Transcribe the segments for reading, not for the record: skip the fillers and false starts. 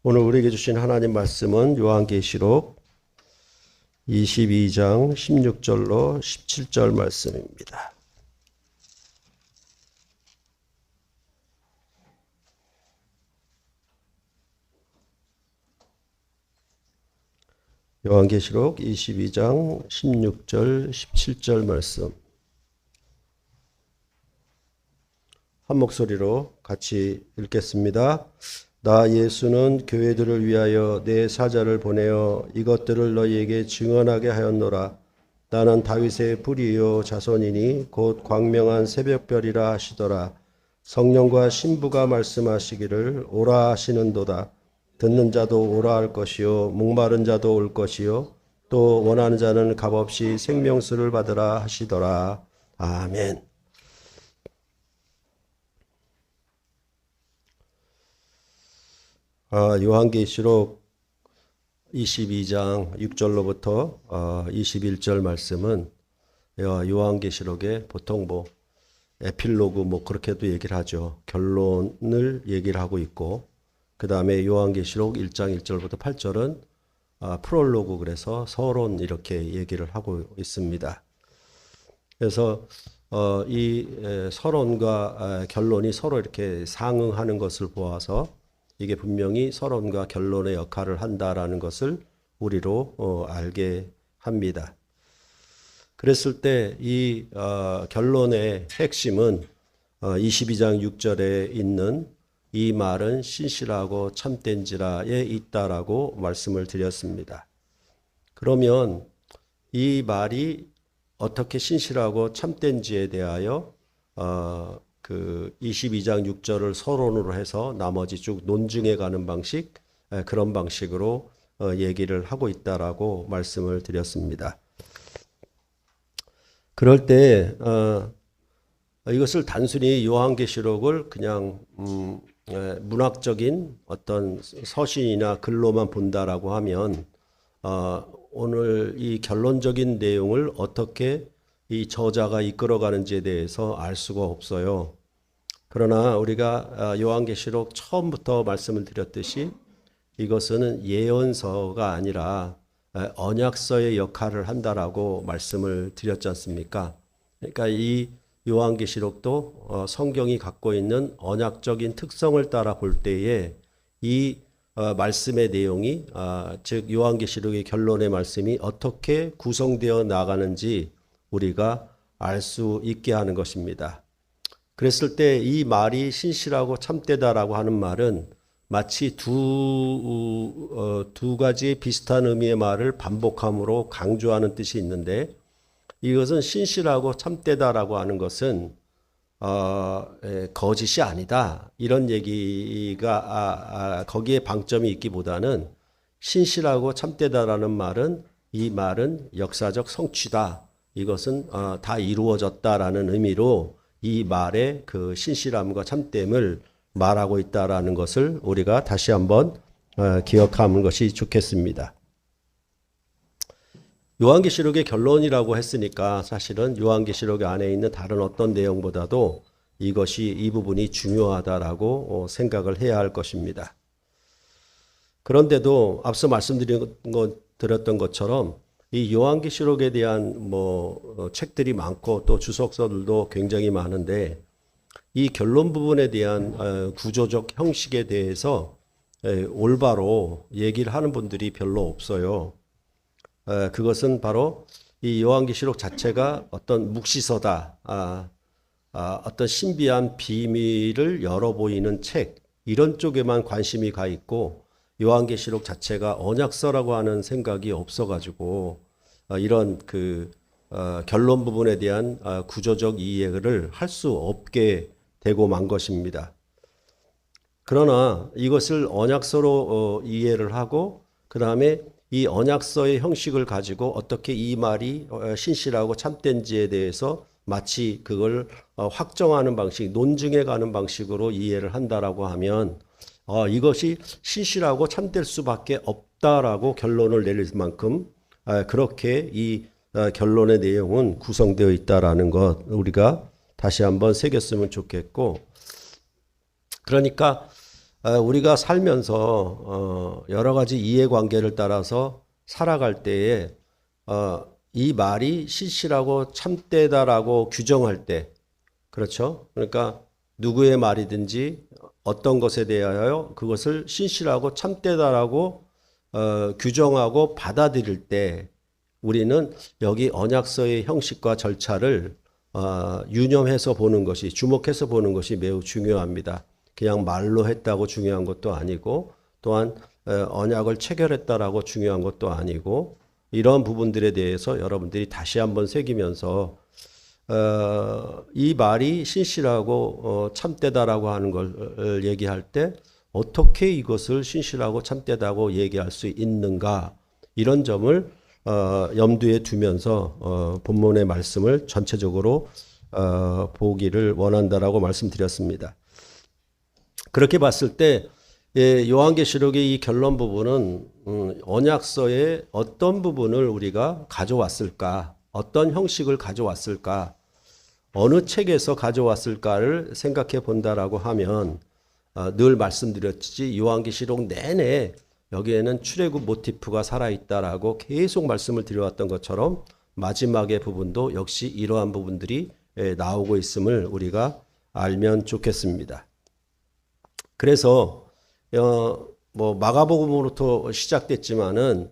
오늘 우리에게 주신 하나님 말씀은 요한계시록 22장 16절로 17절 말씀입니다. 요한계시록 22장 16절 17절 말씀 한 목소리로 같이 읽겠습니다. 나 예수는 교회들을 위하여 내 사자를 보내어 이것들을 너희에게 증언하게 하였노라. 나는 다윗의 뿌리요 자손이니 곧 광명한 새벽별이라 하시더라. 성령과 신부가 말씀하시기를 오라 하시는도다. 듣는 자도 오라 할 것이요 목마른 자도 올 것이요 또 원하는 자는 값없이 생명수를 받으라 하시더라. 아멘. 요한계시록 22장 6절로부터 21절 말씀은 요한계시록의 보통 에필로그 그렇게도 얘기를 하죠. 결론을 얘기를 하고 있고, 그 다음에 요한계시록 1장 1절부터 8절은 프롤로그, 그래서 서론 이렇게 얘기를 하고 있습니다. 그래서 이 서론과 결론이 서로 이렇게 상응하는 것을 보아서 이게 분명히 서론과 결론의 역할을 한다라는 것을 우리로 알게 합니다. 그랬을 때 이 결론의 핵심은 22장 6절에 있는 이 말은 신실하고 참된지라에 있다라고 말씀을 드렸습니다. 그러면 이 말이 어떻게 신실하고 참된지에 대하여 그 22장 6절을 서론으로 해서 나머지 쭉 논증해 가는 방식, 그런 방식으로 얘기를 하고 있다라고 말씀을 드렸습니다. 그럴 때 이것을 단순히 요한계시록을 그냥 문학적인 어떤 서신이나 글로만 본다라고 하면 오늘 이 결론적인 내용을 어떻게 이 저자가 이끌어가는지에 대해서 알 수가 없어요. 그러나 우리가 요한계시록 처음부터 말씀을 드렸듯이 이것은 예언서가 아니라 언약서의 역할을 한다라고 말씀을 드렸지 않습니까? 그러니까 이 요한계시록도 성경이 갖고 있는 언약적인 특성을 따라 볼 때에 이 말씀의 내용이 즉 요한계시록의 결론의 말씀이 어떻게 구성되어 나가는지 우리가 알 수 있게 하는 것입니다. 그랬을 때 이 말이 신실하고 참되다라고 하는 말은 마치 두 가지의 비슷한 의미의 말을 반복함으로 강조하는 뜻이 있는데, 이것은 신실하고 참되다라고 하는 것은 거짓이 아니다, 이런 얘기가 거기에 방점이 있기보다는 신실하고 참되다라는 말은 이 말은 역사적 성취다, 이것은 다 이루어졌다라는 의미로 이 말의 그 신실함과 참됨을 말하고 있다라는 것을 우리가 다시 한번 기억하는 것이 좋겠습니다. 요한계시록의 결론이라고 했으니까 사실은 요한계시록 안에 있는 다른 어떤 내용보다도 이 부분이 중요하다라고 생각을 해야 할 것입니다. 그런데도 앞서 말씀드렸던 것처럼 이 요한계시록에 대한 책들이 많고 또 주석서들도 굉장히 많은데, 이 결론 부분에 대한 구조적 형식에 대해서 올바로 얘기를 하는 분들이 별로 없어요. 그것은 바로 이 요한계시록 자체가 어떤 묵시서다, 어떤 신비한 비밀을 열어 보이는 책, 이런 쪽에만 관심이 가 있고, 요한계시록 자체가 언약서라고 하는 생각이 없어가지고 이런 결론 부분에 대한 구조적 이해를 할 수 없게 되고 만 것입니다. 그러나 이것을 언약서로 이해를 하고, 그 다음에 이 언약서의 형식을 가지고 어떻게 이 말이 신실하고 참된지에 대해서 마치 그걸 확정하는 방식, 논증해 가는 방식으로 이해를 한다라고 하면 이것이 신실하고 참될 수밖에 없다라고 결론을 내릴 만큼 그렇게 이 결론의 내용은 구성되어 있다라는 것, 우리가 다시 한번 새겼으면 좋겠고, 그러니까 우리가 살면서 여러 가지 이해관계를 따라서 살아갈 때에 이 말이 신실하고 참되다라고 규정할 때, 그렇죠? 그러니까 누구의 말이든지 어떤 것에 대하여 그것을 신실하고 참되다라고 규정하고 받아들일 때 우리는 여기 언약서의 형식과 절차를 유념해서 보는 것이, 주목해서 보는 것이 매우 중요합니다. 그냥 말로 했다고 중요한 것도 아니고, 또한 언약을 체결했다라고 중요한 것도 아니고, 이런 부분들에 대해서 여러분들이 다시 한번 새기면서 이 말이 신실하고 참되다라고 하는 걸 얘기할 때 어떻게 이것을 신실하고 참되다고 얘기할 수 있는가, 이런 점을 염두에 두면서 본문의 말씀을 전체적으로 보기를 원한다라고 말씀드렸습니다. 그렇게 봤을 때 요한계시록의 이 결론 부분은 언약서의 어떤 부분을 우리가 가져왔을까, 어떤 형식을 가져왔을까, 어느 책에서 가져왔을까를 생각해 본다라고 하면 늘 말씀드렸지 요한계시록 내내 여기에는 출애굽 모티프가 살아있다라고 계속 말씀을 드려왔던 것처럼 마지막의 부분도 역시 이러한 부분들이 나오고 있음을 우리가 알면 좋겠습니다. 그래서 뭐 마가복음으로부터 시작됐지만은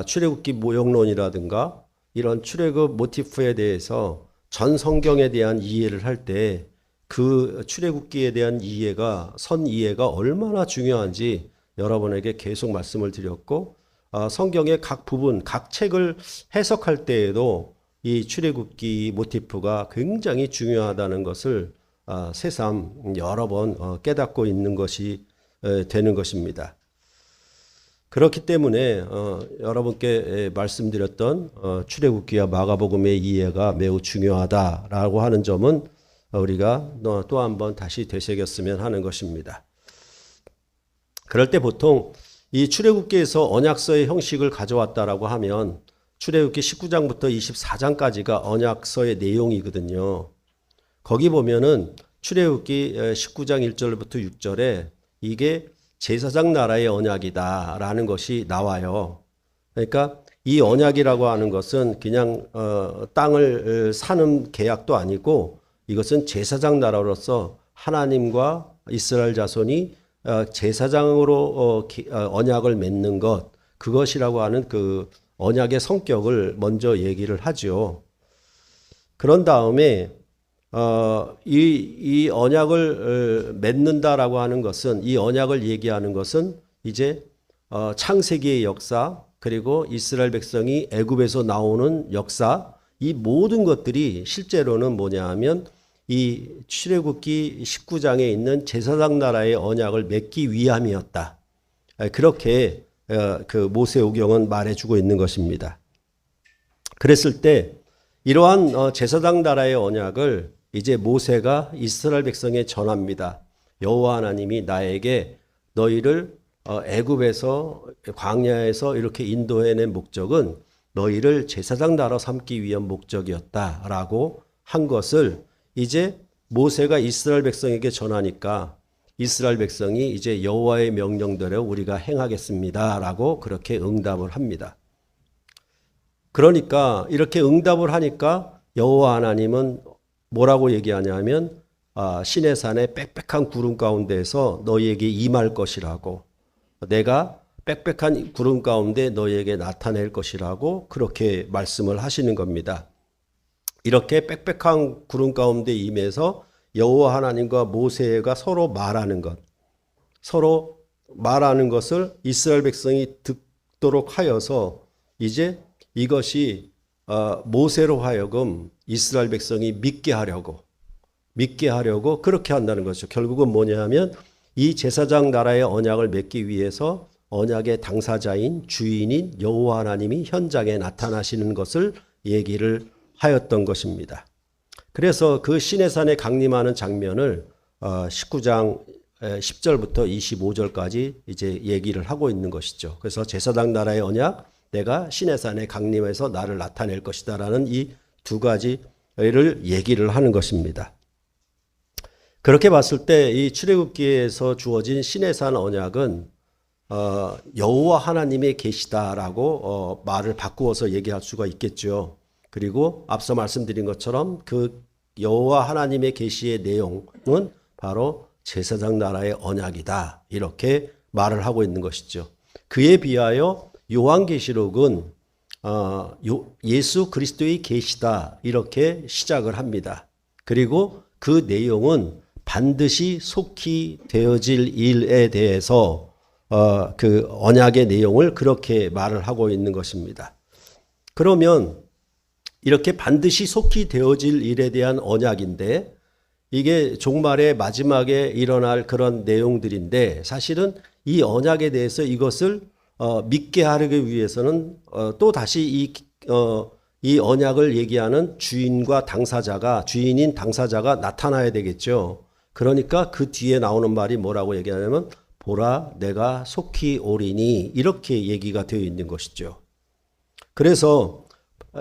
출애굽기 모형론이라든가 이런 출애굽 모티프에 대해서 전 성경에 대한 이해를 할 때 그 출애굽기에 대한 이해가, 선 이해가 얼마나 중요한지 여러분에게 계속 말씀을 드렸고, 성경의 각 부분, 각 책을 해석할 때에도 이 출애굽기 모티프가 굉장히 중요하다는 것을 새삼 여러 번 깨닫고 있는 것이 되는 것입니다. 그렇기 때문에 여러분께 말씀드렸던 출애굽기와 마가복음의 이해가 매우 중요하다라고 하는 점은 우리가 또 한번 다시 되새겼으면 하는 것입니다. 그럴 때 보통 이 출애굽기에서 언약서의 형식을 가져왔다라고 하면 출애굽기 19장부터 24장까지가 언약서의 내용이거든요. 거기 보면은 출애굽기 19장 1절부터 6절에 이게 제사장 나라의 언약이다라는 것이 나와요. 그러니까 이 언약이라고 하는 것은 그냥 땅을 사는 계약도 아니고, 이것은 제사장 나라로서 하나님과 이스라엘 자손이 제사장으로 언약을 맺는 것, 그것이라고 하는 그 언약의 성격을 먼저 얘기를 하죠. 그런 다음에 이 언약을 맺는다라고 하는 것은, 이 언약을 얘기하는 것은 이제 창세기의 역사, 그리고 이스라엘 백성이 애굽에서 나오는 역사, 이 모든 것들이 실제로는 뭐냐 하면 이 출애굽기 19장에 있는 제사장 나라의 언약을 맺기 위함이었다. 그렇게 그 모세오경은 말해주고 있는 것입니다. 그랬을 때 이러한 제사장 나라의 언약을 이제 모세가 이스라엘 백성에 전합니다. 여호와 하나님이 나에게 너희를 애굽에서, 광야에서 이렇게 인도해낸 목적은 너희를 제사장 나라 삼기 위한 목적이었다라고 한 것을 이제 모세가 이스라엘 백성에게 전하니까 이스라엘 백성이 이제 여호와의 명령대로 우리가 행하겠습니다라고 그렇게 응답을 합니다. 그러니까 이렇게 응답을 하니까 여호와 하나님은 뭐라고 얘기하냐면 시내산의 빽빽한 구름 가운데에서 너희에게 임할 것이라고, 내가 빽빽한 구름 가운데 너희에게 나타낼 것이라고 그렇게 말씀을 하시는 겁니다. 이렇게 빽빽한 구름 가운데 임해서 여호와 하나님과 모세가 서로 말하는 것, 서로 말하는 것을 이스라엘 백성이 듣도록 하여서 이제 이것이 모세로 하여금 이스라엘 백성이 믿게 하려고 그렇게 한다는 것이죠. 결국은 뭐냐 하면 이 제사장 나라의 언약을 맺기 위해서 언약의 당사자인 주인인 여호와 하나님이 현장에 나타나시는 것을 얘기를 하였던 것입니다. 그래서 그 시내산에 강림하는 장면을 19장 10절부터 25절까지 이제 얘기를 하고 있는 것이죠. 그래서 제사장 나라의 언약, 내가 시내산에 강림해서 나를 나타낼 것이다라는 이 두 가지를 얘기를 하는 것입니다. 그렇게 봤을 때 이 출애굽기에서 주어진 시내산 언약은 여호와 하나님의 계시다라고 말을 바꾸어서 얘기할 수가 있겠죠. 그리고 앞서 말씀드린 것처럼 그 여호와 하나님의 계시의 내용은 바로 제사장 나라의 언약이다. 이렇게 말을 하고 있는 것이죠. 그에 비하여 요한계시록은 예수 그리스도의 계시다. 이렇게 시작을 합니다. 그리고 그 내용은 반드시 속히 되어질 일에 대해서 그 언약의 내용을 그렇게 말을 하고 있는 것입니다. 그러면 이렇게 반드시 속히 되어질 일에 대한 언약인데 이게 종말의 마지막에 일어날 그런 내용들인데 사실은 이 언약에 대해서 이것을 믿게 하기 위해서는 또 다시 이 언약을 얘기하는 주인과 당사자가 주인인 당사자가 나타나야 되겠죠. 그러니까 그 뒤에 나오는 말이 뭐라고 얘기하냐면 보라 내가 속히 오리니 이렇게 얘기가 되어 있는 것이죠. 그래서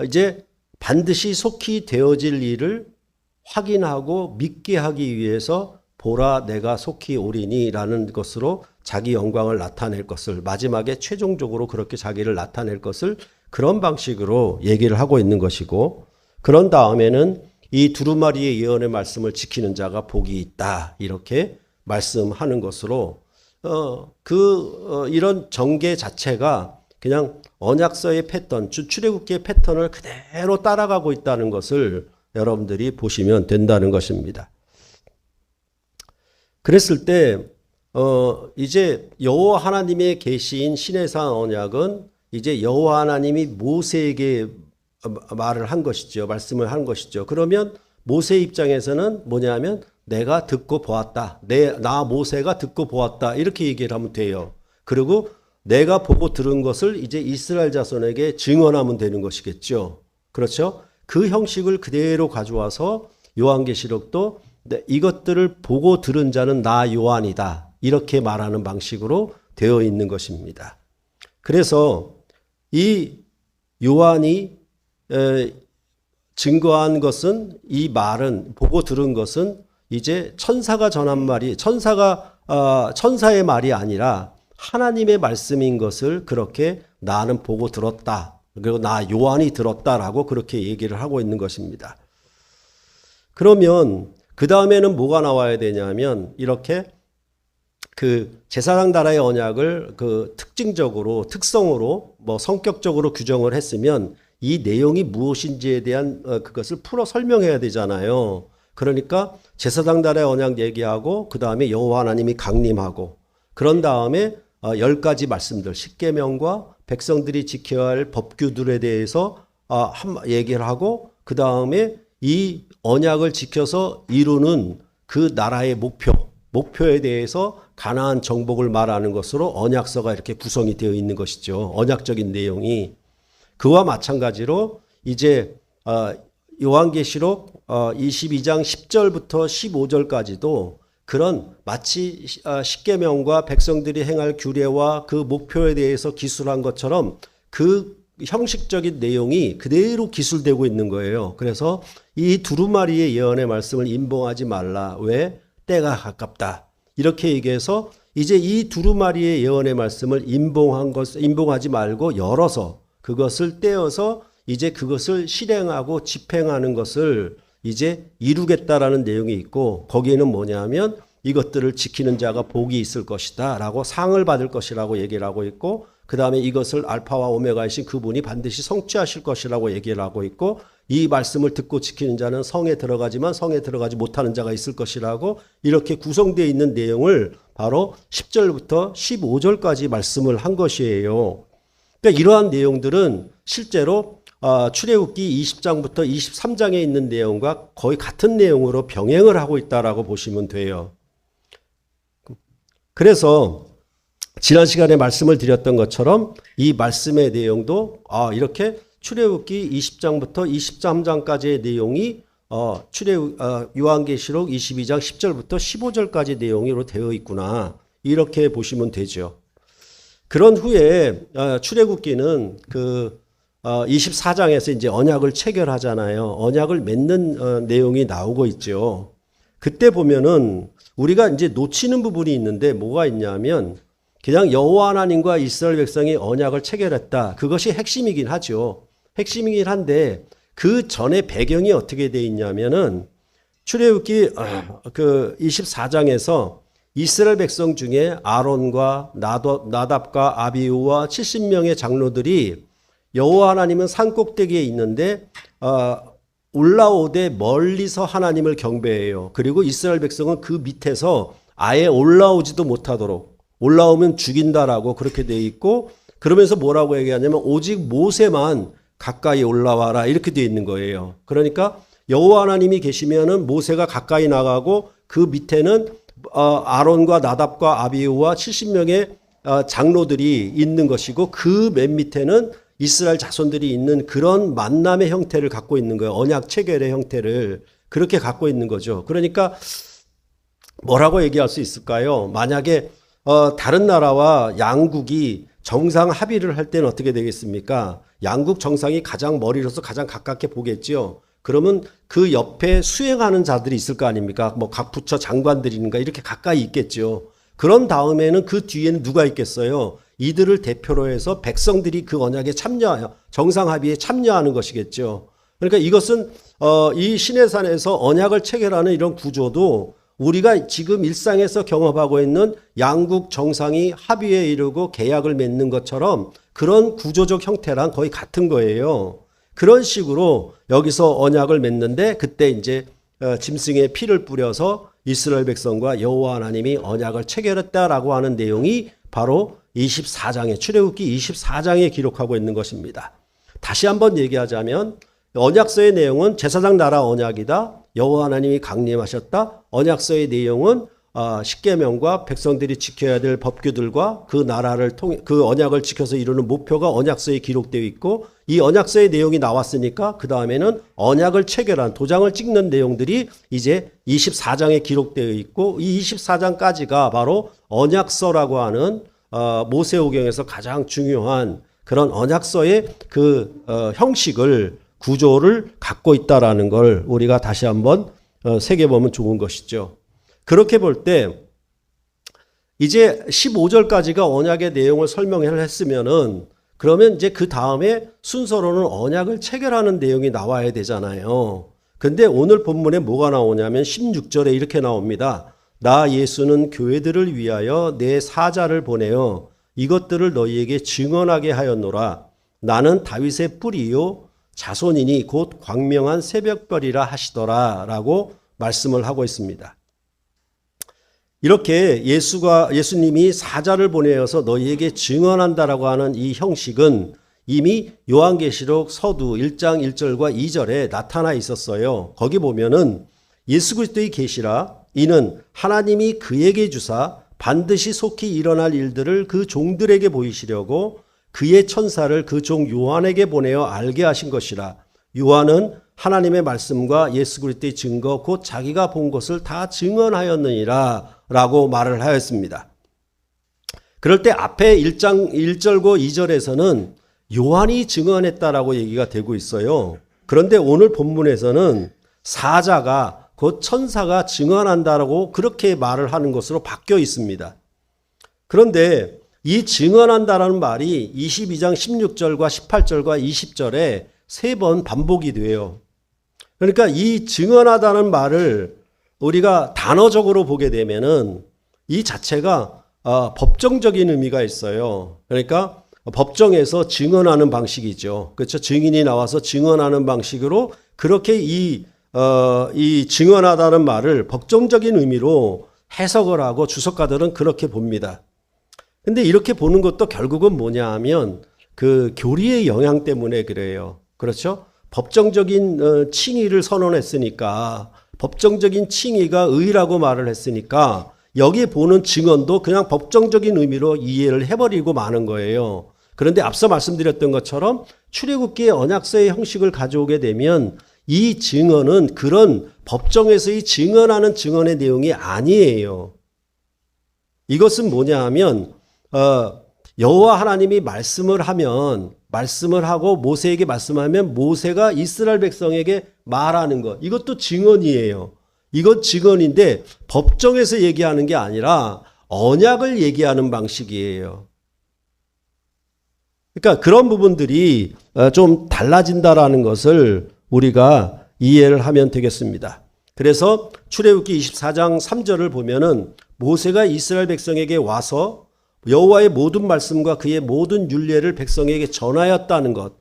이제 반드시 속히 되어질 일을 확인하고 믿게 하기 위해서 보라 내가 속히 오리니 라는 것으로 자기 영광을 나타낼 것을 마지막에 최종적으로 그렇게 자기를 나타낼 것을 그런 방식으로 얘기를 하고 있는 것이고 그런 다음에는 이 두루마리의 예언의 말씀을 지키는 자가 복이 있다 이렇게 말씀하는 것으로 이런 전개 자체가 그냥 언약서의 패턴, 출애굽기의 패턴을 그대로 따라가고 있다는 것을 여러분들이 보시면 된다는 것입니다. 그랬을 때 이제 여호와 하나님의 계시인 시내산 언약은 이제 여호와 하나님이 모세에게 말을 한 것이죠. 말씀을 한 것이죠. 그러면 모세 입장에서는 뭐냐면 내가 듣고 보았다. 나 모세가 듣고 보았다. 이렇게 얘기를 하면 돼요. 그리고 내가 보고 들은 것을 이제 이스라엘 자손에게 증언하면 되는 것이겠죠. 그렇죠? 그 형식을 그대로 가져와서 요한계시록도 이것들을 보고 들은 자는 나 요한이다. 이렇게 말하는 방식으로 되어 있는 것입니다. 그래서 이 요한이 증거한 것은 이 말은 보고 들은 것은 이제 천사가 전한 말이 천사의 말이 아니라 하나님의 말씀인 것을 그렇게 나는 보고 들었다. 그리고 나 요한이 들었다라고 그렇게 얘기를 하고 있는 것입니다. 그러면 그 다음에는 뭐가 나와야 되냐면 이렇게 그 제사장 나라의 언약을 그 특성으로 뭐 성격적으로 규정을 했으면 이 내용이 무엇인지에 대한 그것을 풀어 설명해야 되잖아요. 그러니까 제사장 나라의 언약 얘기하고 그 다음에 여호와 하나님이 강림하고 그런 다음에 10가지 말씀들 십계명과 백성들이 지켜야 할 법규들에 대해서 얘기를 하고 그 다음에 이 언약을 지켜서 이루는 그 나라의 목표에 대해서 가나안 정복을 말하는 것으로 언약서가 이렇게 구성이 되어 있는 것이죠. 언약적인 내용이. 그와 마찬가지로 이제 요한계시록 22장 10절부터 15절까지도 그런 마치 십계명과 백성들이 행할 규례와 그 목표에 대해서 기술한 것처럼 그 형식적인 내용이 그대로 기술되고 있는 거예요. 그래서 이 두루마리의 예언의 말씀을 임봉하지 말라. 왜? 때가 가깝다. 이렇게 얘기해서 이제 이 두루마리의 예언의 말씀을 임봉하지 말고 열어서 그것을 떼어서 이제 그것을 실행하고 집행하는 것을 이제 이루겠다라는 내용이 있고 거기에는 뭐냐면 이것들을 지키는 자가 복이 있을 것이다 라고 상을 받을 것이라고 얘기를 하고 있고 그 다음에 이것을 알파와 오메가이신 그분이 반드시 성취하실 것이라고 얘기를 하고 있고 이 말씀을 듣고 지키는 자는 성에 들어가지만 성에 들어가지 못하는 자가 있을 것이라고 이렇게 구성되어 있는 내용을 바로 10절부터 15절까지 말씀을 한 것이에요. 그러니까 이러한 내용들은 실제로 출애굽기 20장부터 23장에 있는 내용과 거의 같은 내용으로 병행을 하고 있다라고 보시면 돼요. 그래서 지난 시간에 말씀을 드렸던 것처럼 이 말씀의 내용도 이렇게 출애굽기 20장부터 23장까지의 내용이 요한계시록 22장 10절부터 15절까지 내용으로 되어 있구나. 이렇게 보시면 되죠. 그런 후에 출애굽기는 그 24장에서 이제 언약을 체결하잖아요. 언약을 맺는 내용이 나오고 있죠. 그때 보면은 우리가 이제 놓치는 부분이 있는데 뭐가 있냐면 그냥 여호와 하나님과 이스라엘 백성이 언약을 체결했다. 그것이 핵심이긴 하죠. 핵심이긴 한데 그 전에 배경이 어떻게 돼 있냐면은 출애굽기 그 24장에서 이스라엘 백성 중에 아론과 나답과 아비후와 70명의 장로들이 여호와 하나님은 산 꼭대기에 있는데 올라오되 멀리서 하나님을 경배해요. 그리고 이스라엘 백성은 그 밑에서 아예 올라오지도 못하도록, 올라오면 죽인다라고 그렇게 돼 있고, 그러면서 뭐라고 얘기하냐면 오직 모세만 가까이 올라와라 이렇게 돼 있는 거예요. 그러니까 여호와 하나님이 계시면은 모세가 가까이 나가고 그 밑에는 아론과 나답과 아비후와 70명의 장로들이 있는 것이고, 그 맨 밑에는 이스라엘 자손들이 있는 그런 만남의 형태를 갖고 있는 거예요. 언약 체결의 형태를 그렇게 갖고 있는 거죠. 그러니까 뭐라고 얘기할 수 있을까요? 만약에 다른 나라와 양국이 정상 합의를 할 때는 어떻게 되겠습니까? 양국 정상이 가장 머리로서 가장 가깝게 보겠죠. 그러면 그 옆에 수행하는 자들이 있을 거 아닙니까? 뭐 각 부처 장관들인가 이렇게 가까이 있겠죠. 그런 다음에는 그 뒤에는 누가 있겠어요? 이들을 대표로 해서 백성들이 그 언약에 참여하여 정상 합의에 참여하는 것이겠죠. 그러니까 이것은 이 시내산에서 언약을 체결하는 이런 구조도 우리가 지금 일상에서 경험하고 있는 양국 정상이 합의에 이르고 계약을 맺는 것처럼 그런 구조적 형태랑 거의 같은 거예요. 그런 식으로 여기서 언약을 맺는데 그때 이제 짐승의 피를 뿌려서 이스라엘 백성과 여호와 하나님이 언약을 체결했다라고 하는 내용이 바로 24장에 출애굽기 24장에 기록하고 있는 것입니다. 다시 한번 얘기하자면 언약서의 내용은 제사장 나라 언약이다. 여호와 하나님이 강림하셨다. 언약서의 내용은 십계명과 백성들이 지켜야 될 법규들과 그 나라를 통해 그 언약을 지켜서 이루는 목표가 언약서에 기록되어 있고, 이 언약서의 내용이 나왔으니까 그 다음에는 언약을 체결한 도장을 찍는 내용들이 이제 24장에 기록되어 있고, 이 24장까지가 바로 언약서라고 하는 모세오경에서 가장 중요한 그런 언약서의 그 형식을 구조를 갖고 있다라는 걸 우리가 다시 한번 새겨보면 좋은 것이죠. 그렇게 볼 때 이제 15절까지가 언약의 내용을 설명을 했으면은 그러면 이제 그 다음에 순서로는 언약을 체결하는 내용이 나와야 되잖아요. 근데 오늘 본문에 뭐가 나오냐면 16절에 이렇게 나옵니다. 나 예수는 교회들을 위하여 내 사자를 보내어 이것들을 너희에게 증언하게 하였노라. 나는 다윗의 뿌리요 자손이니 곧 광명한 새벽별이라 하시더라 라고 말씀을 하고 있습니다. 이렇게 예수님이 사자를 보내어서 너희에게 증언한다라고 하는 이 형식은 이미 요한계시록 서두 1장 1절과 2절에 나타나 있었어요. 거기 보면은 예수 그리스도의 계시라 이는 하나님이 그에게 주사 반드시 속히 일어날 일들을 그 종들에게 보이시려고 그의 천사를 그 종 요한에게 보내어 알게 하신 것이라. 요한은 하나님의 말씀과 예수 그리스도의 증거 곧 자기가 본 것을 다 증언하였느니라 라고 말을 하였습니다. 그럴 때 앞에 1장 1절과 2절에서는 요한이 증언했다라고 얘기가 되고 있어요. 그런데 오늘 본문에서는 사자가 곧 천사가 증언한다라고 그렇게 말을 하는 것으로 바뀌어 있습니다. 그런데 이 증언한다라는 말이 22장 16절과 18절과 20절에 3번 반복이 돼요. 그러니까 이 증언하다는 말을 우리가 단어적으로 보게 되면은 이 자체가 법정적인 의미가 있어요. 그러니까 법정에서 증언하는 방식이죠. 그렇죠? 증인이 나와서 증언하는 방식으로 그렇게 이 증언하다는 말을 법정적인 의미로 해석을 하고 주석가들은 그렇게 봅니다. 근데 이렇게 보는 것도 결국은 뭐냐 하면 그 교리의 영향 때문에 그래요. 그렇죠? 법정적인 칭의를 선언했으니까, 법정적인 칭의가 의라고 말을 했으니까 여기 보는 증언도 그냥 법정적인 의미로 이해를 해버리고 마는 거예요. 그런데 앞서 말씀드렸던 것처럼 출애굽기의 언약서의 형식을 가져오게 되면 이 증언은 그런 법정에서의 증언하는 증언의 내용이 아니에요. 이것은 뭐냐 하면 여호와 하나님이 말씀을 하고 모세에게 말씀하면 모세가 이스라엘 백성에게 말하는 것, 이것도 증언이에요. 이건 증언인데 법정에서 얘기하는 게 아니라 언약을 얘기하는 방식이에요. 그러니까 그런 부분들이 좀 달라진다라는 것을 우리가 이해를 하면 되겠습니다. 그래서 출애굽기 24장 3절을 보면은 모세가 이스라엘 백성에게 와서 여호와의 모든 말씀과 그의 모든 율례를 백성에게 전하였다는 것,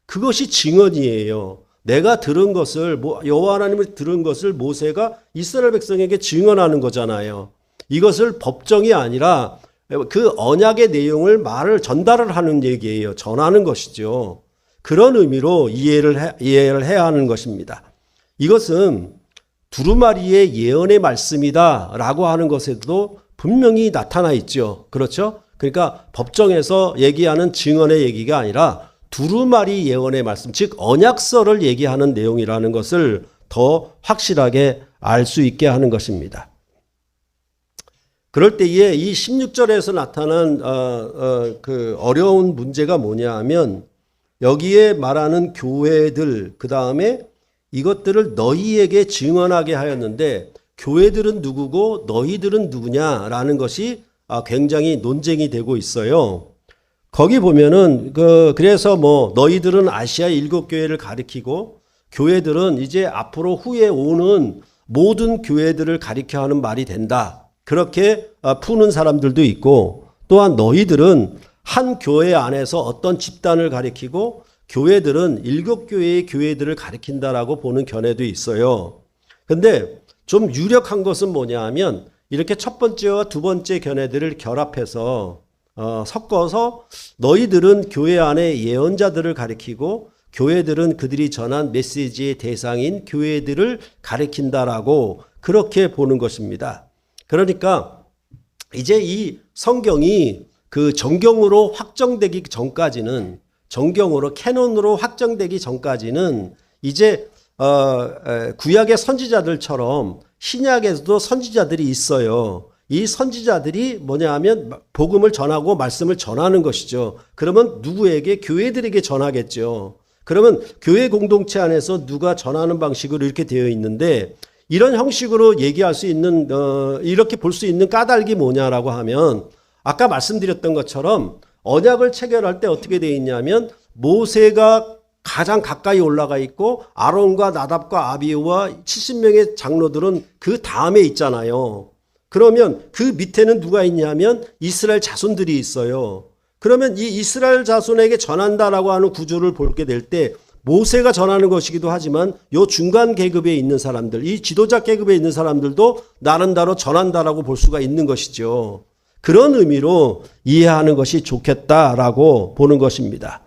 그것이 증언이에요. 내가 들은 것을, 여호와 하나님을 들은 것을 모세가 이스라엘 백성에게 증언하는 거잖아요. 이것을 법정이 아니라 그 언약의 내용을 전달을 하는 얘기예요. 전하는 것이죠. 그런 의미로 이해를 해야 하는 것입니다. 이것은 두루마리의 예언의 말씀이다라고 하는 것에도 분명히 나타나 있죠. 그렇죠? 그러니까 법정에서 얘기하는 증언의 얘기가 아니라 두루마리 예언의 말씀, 즉 언약서를 얘기하는 내용이라는 것을 더 확실하게 알 수 있게 하는 것입니다. 그럴 때에 이 16절에서 나타난 그 어려운 문제가 뭐냐 하면 여기에 말하는 교회들, 그 다음에 이것들을 너희에게 증언하게 하였는데 교회들은 누구고 너희들은 누구냐라는 것이 굉장히 논쟁이 되고 있어요. 거기 보면은 그래서 너희들은 아시아 7교회를 가리키고 교회들은 이제 앞으로 후에 오는 모든 교회들을 가리켜 하는 말이 된다. 그렇게 푸는 사람들도 있고, 또한 너희들은 한 교회 안에서 어떤 집단을 가리키고 교회들은 7교회의 교회들을 가리킨다라고 보는 견해도 있어요. 근데 좀 유력한 것은 뭐냐 하면 이렇게 첫 번째와 두 번째 견해들을 결합해서 섞어서 너희들은 교회 안에 예언자들을 가리키고 교회들은 그들이 전한 메시지의 대상인 교회들을 가리킨다라고 그렇게 보는 것입니다. 그러니까 이제 이 성경이 그 정경으로 확정되기 전까지는, 정경으로 캐논으로 확정되기 전까지는 이제 구약의 선지자들처럼 신약에서도 선지자들이 있어요. 이 선지자들이 뭐냐 하면 복음을 전하고 말씀을 전하는 것이죠. 그러면 누구에게? 교회들에게 전하겠죠. 그러면 교회 공동체 안에서 누가 전하는 방식으로 이렇게 되어 있는데, 이런 형식으로 얘기할 수 있는 이렇게 볼 수 있는 까닭이 뭐냐라고 하면 아까 말씀드렸던 것처럼 언약을 체결할 때 어떻게 되어 있냐면 모세가 가장 가까이 올라가 있고 아론과 나답과 아비후와 70명의 장로들은 그 다음에 있잖아요. 그러면 그 밑에는 누가 있냐면 이스라엘 자손들이 있어요. 그러면 이 이스라엘 자손에게 전한다라고 하는 구조를 보게 될 때 모세가 전하는 것이기도 하지만 요 중간 계급에 있는 사람들, 이 지도자 계급에 있는 사람들도 나름대로 전한다라고 볼 수가 있는 것이죠. 그런 의미로 이해하는 것이 좋겠다라고 보는 것입니다.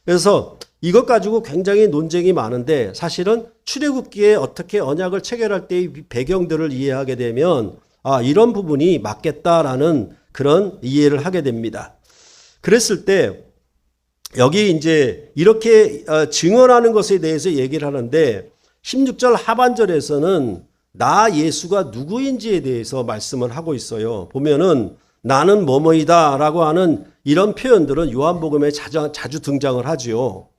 그래서 이것 가지고 굉장히 논쟁이 많은데 사실은 출애굽기에 어떻게 언약을 체결할 때의 배경들을 이해하게 되면 이런 부분이 맞겠다라는 그런 이해를 하게 됩니다. 그랬을 때 여기 이제 이렇게 증언하는 것에 대해서 얘기를 하는데 16절 하반절에서는 나 예수가 누구인지에 대해서 말씀을 하고 있어요. 보면은 나는 뭐뭐이다 라고 하는 이런 표현들은 요한복음에 자주 등장을 하죠.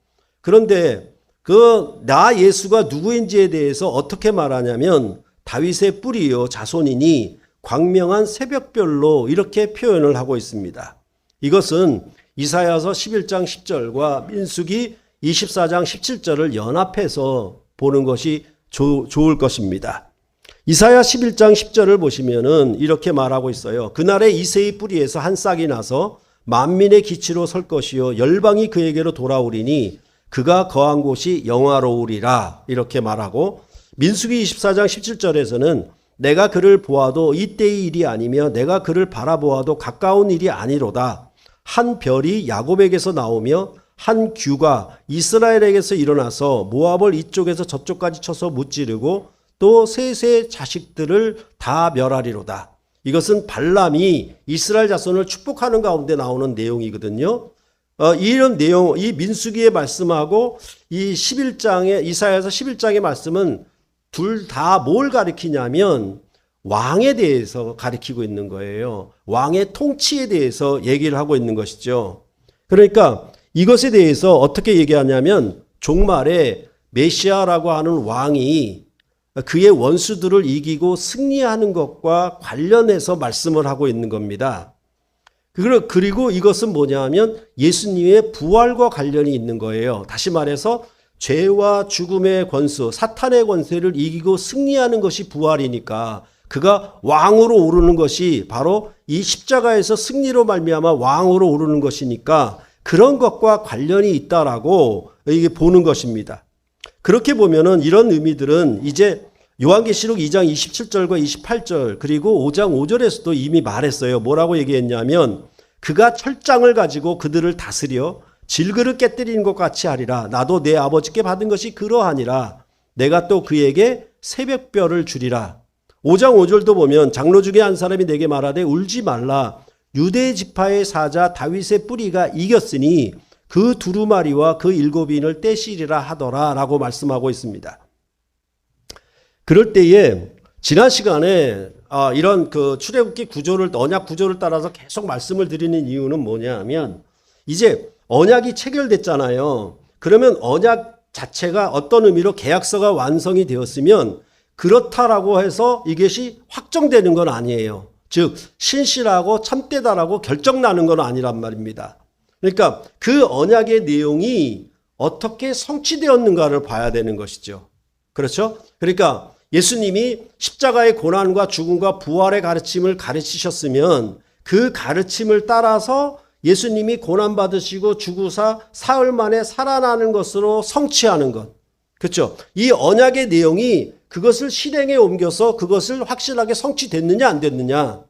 그런데 그 나 예수가 누구인지에 대해서 어떻게 말하냐면 다윗의 뿌리요 자손이니 광명한 새벽별로 이렇게 표현을 하고 있습니다. 이것은 이사야서 11장 10절과 민수기 24장 17절을 연합해서 보는 것이 좋을 것입니다. 이사야 11장 10절을 보시면은 이렇게 말하고 있어요. 그날에 이새의 뿌리에서 한 싹이 나서 만민의 기치로 설 것이요 열방이 그에게로 돌아오리니 그가 거한 곳이 영화로우리라 이렇게 말하고, 민수기 24장 17절에서는 내가 그를 보아도 이때의 일이 아니며 내가 그를 바라보아도 가까운 일이 아니로다. 한 별이 야곱에게서 나오며 한 규가 이스라엘에게서 일어나서 모압을 이쪽에서 저쪽까지 쳐서 무찌르고 또 셋의 자식들을 다 멸하리로다. 이것은 발람이 이스라엘 자손을 축복하는 가운데 나오는 내용이거든요. 이런 내용, 이 민수기의 말씀하고 이 11장의 이사야서 11장의 말씀은 둘 다 뭘 가리키냐면 왕에 대해서 가리키고 있는 거예요. 왕의 통치에 대해서 얘기를 하고 있는 것이죠. 그러니까 이것에 대해서 어떻게 얘기하냐면 종말에 메시아라고 하는 왕이 그의 원수들을 이기고 승리하는 것과 관련해서 말씀을 하고 있는 겁니다. 그리고 이것은 뭐냐 하면 예수님의 부활과 관련이 있는 거예요. 다시 말해서 죄와 죽음의 권수, 사탄의 권세를 이기고 승리하는 것이 부활이니까 그가 왕으로 오르는 것이 바로 이 십자가에서 승리로 말미암아 왕으로 오르는 것이니까 그런 것과 관련이 있다라고 이게 보는 것입니다. 그렇게 보면은 이런 의미들은 이제 요한계시록 2장 27절과 28절 그리고 5장 5절에서도 이미 말했어요. 뭐라고 얘기했냐면 그가 철장을 가지고 그들을 다스려 질그릇 깨뜨리는 것 같이 하리라. 나도 내 아버지께 받은 것이 그러하니라. 내가 또 그에게 새벽별을 주리라. 5장 5절도 보면 장로 중에 한 사람이 내게 말하되 울지 말라. 유대 지파의 사자 다윗의 뿌리가 이겼으니 그 두루마리와 그 7인을 떼시리라 하더라 라고 말씀하고 있습니다. 그럴 때에 지난 시간에 이런 그 출애굽기 구조를 언약 구조를 따라서 계속 말씀을 드리는 이유는 뭐냐 하면 이제 언약이 체결됐잖아요. 그러면 언약 자체가 어떤 의미로 계약서가 완성이 되었으면 그렇다라고 해서 이것이 확정되는 건 아니에요. 즉 신실하고 참되다라고 결정나는 건 아니란 말입니다. 그러니까 그 언약의 내용이 어떻게 성취되었는가를 봐야 되는 것이죠. 그렇죠? 그러니까 예수님이 십자가의 고난과 죽음과 부활의 가르침을 가르치셨으면 그 가르침을 따라서 예수님이 고난받으시고 죽으사 사흘 만에 살아나는 것으로 성취하는 것. 그렇죠? 이 언약의 내용이 그것을 실행에 옮겨서 그것을 확실하게 성취됐느냐 안 됐느냐.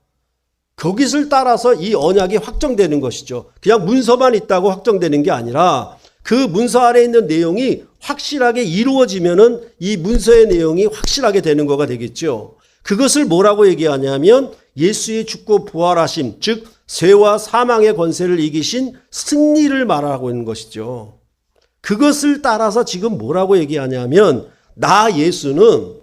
거기를 따라서 이 언약이 확정되는 것이죠. 그냥 문서만 있다고 확정되는 게 아니라 그 문서 안에 있는 내용이 확실하게 이루어지면은 이 문서의 내용이 확실하게 되는 거가 되겠죠. 그것을 뭐라고 얘기하냐면 예수의 죽고 부활하심, 즉 죄와 사망의 권세를 이기신 승리를 말하고 있는 것이죠. 그것을 따라서 지금 뭐라고 얘기하냐면 나 예수는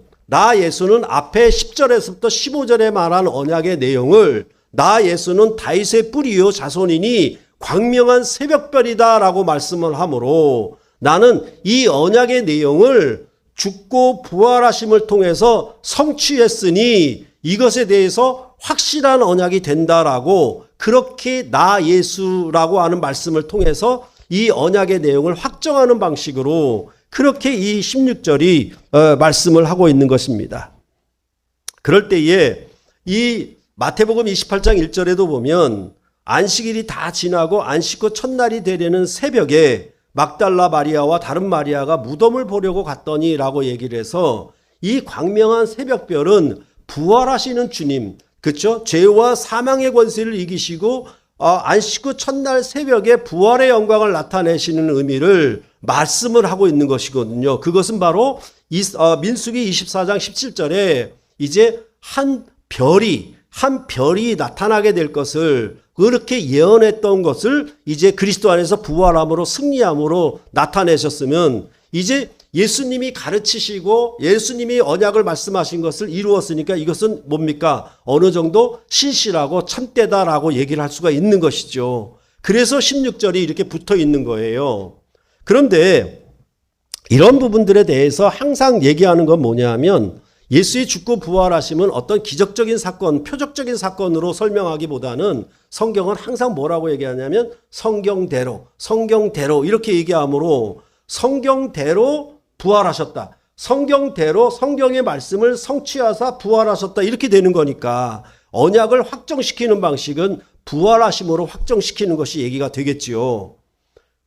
앞에 10절에서부터 15절에 말한 언약의 내용을 나 예수는 다윗의 뿌리요 자손이니 광명한 새벽별이다라고 말씀을 하므로 나는 이 언약의 내용을 죽고 부활하심을 통해서 성취했으니 이것에 대해서 확실한 언약이 된다라고 그렇게 나 예수라고 하는 말씀을 통해서 이 언약의 내용을 확정하는 방식으로 그렇게 이 16절이 말씀을 하고 있는 것입니다. 그럴 때에 이 마태복음 28장 1절에도 보면 안식일이 다 지나고 안식 후 첫날이 되려는 새벽에 막달라 마리아와 다른 마리아가 무덤을 보려고 갔더니 라고 얘기를 해서 이 광명한 새벽별은 부활하시는 주님, 그렇죠? 죄와 사망의 권세를 이기시고 안식 후 첫날 새벽에 부활의 영광을 나타내시는 의미를 말씀을 하고 있는 것이거든요. 그것은 바로 민수기 24장 17절에 이제 한 별이 나타나게 될 것을 그렇게 예언했던 것을 이제 그리스도 안에서 부활함으로 승리함으로 나타내셨으면 이제 예수님이 가르치시고 예수님이 언약을 말씀하신 것을 이루었으니까 이것은 뭡니까? 어느 정도 신실하고 참되다라고 얘기를 할 수가 있는 것이죠. 그래서 16절이 이렇게 붙어 있는 거예요. 그런데 이런 부분들에 대해서 항상 얘기하는 건 뭐냐 하면 예수의 죽고 부활하심은 어떤 기적적인 사건, 표적적인 사건으로 설명하기보다는 성경은 항상 뭐라고 얘기하냐면 성경대로 이렇게 얘기하므로 성경대로 부활하셨다. 성경대로 성경의 말씀을 성취하사 부활하셨다. 이렇게 되는 거니까 언약을 확정시키는 방식은 부활하심으로 확정시키는 것이 얘기가 되겠지요.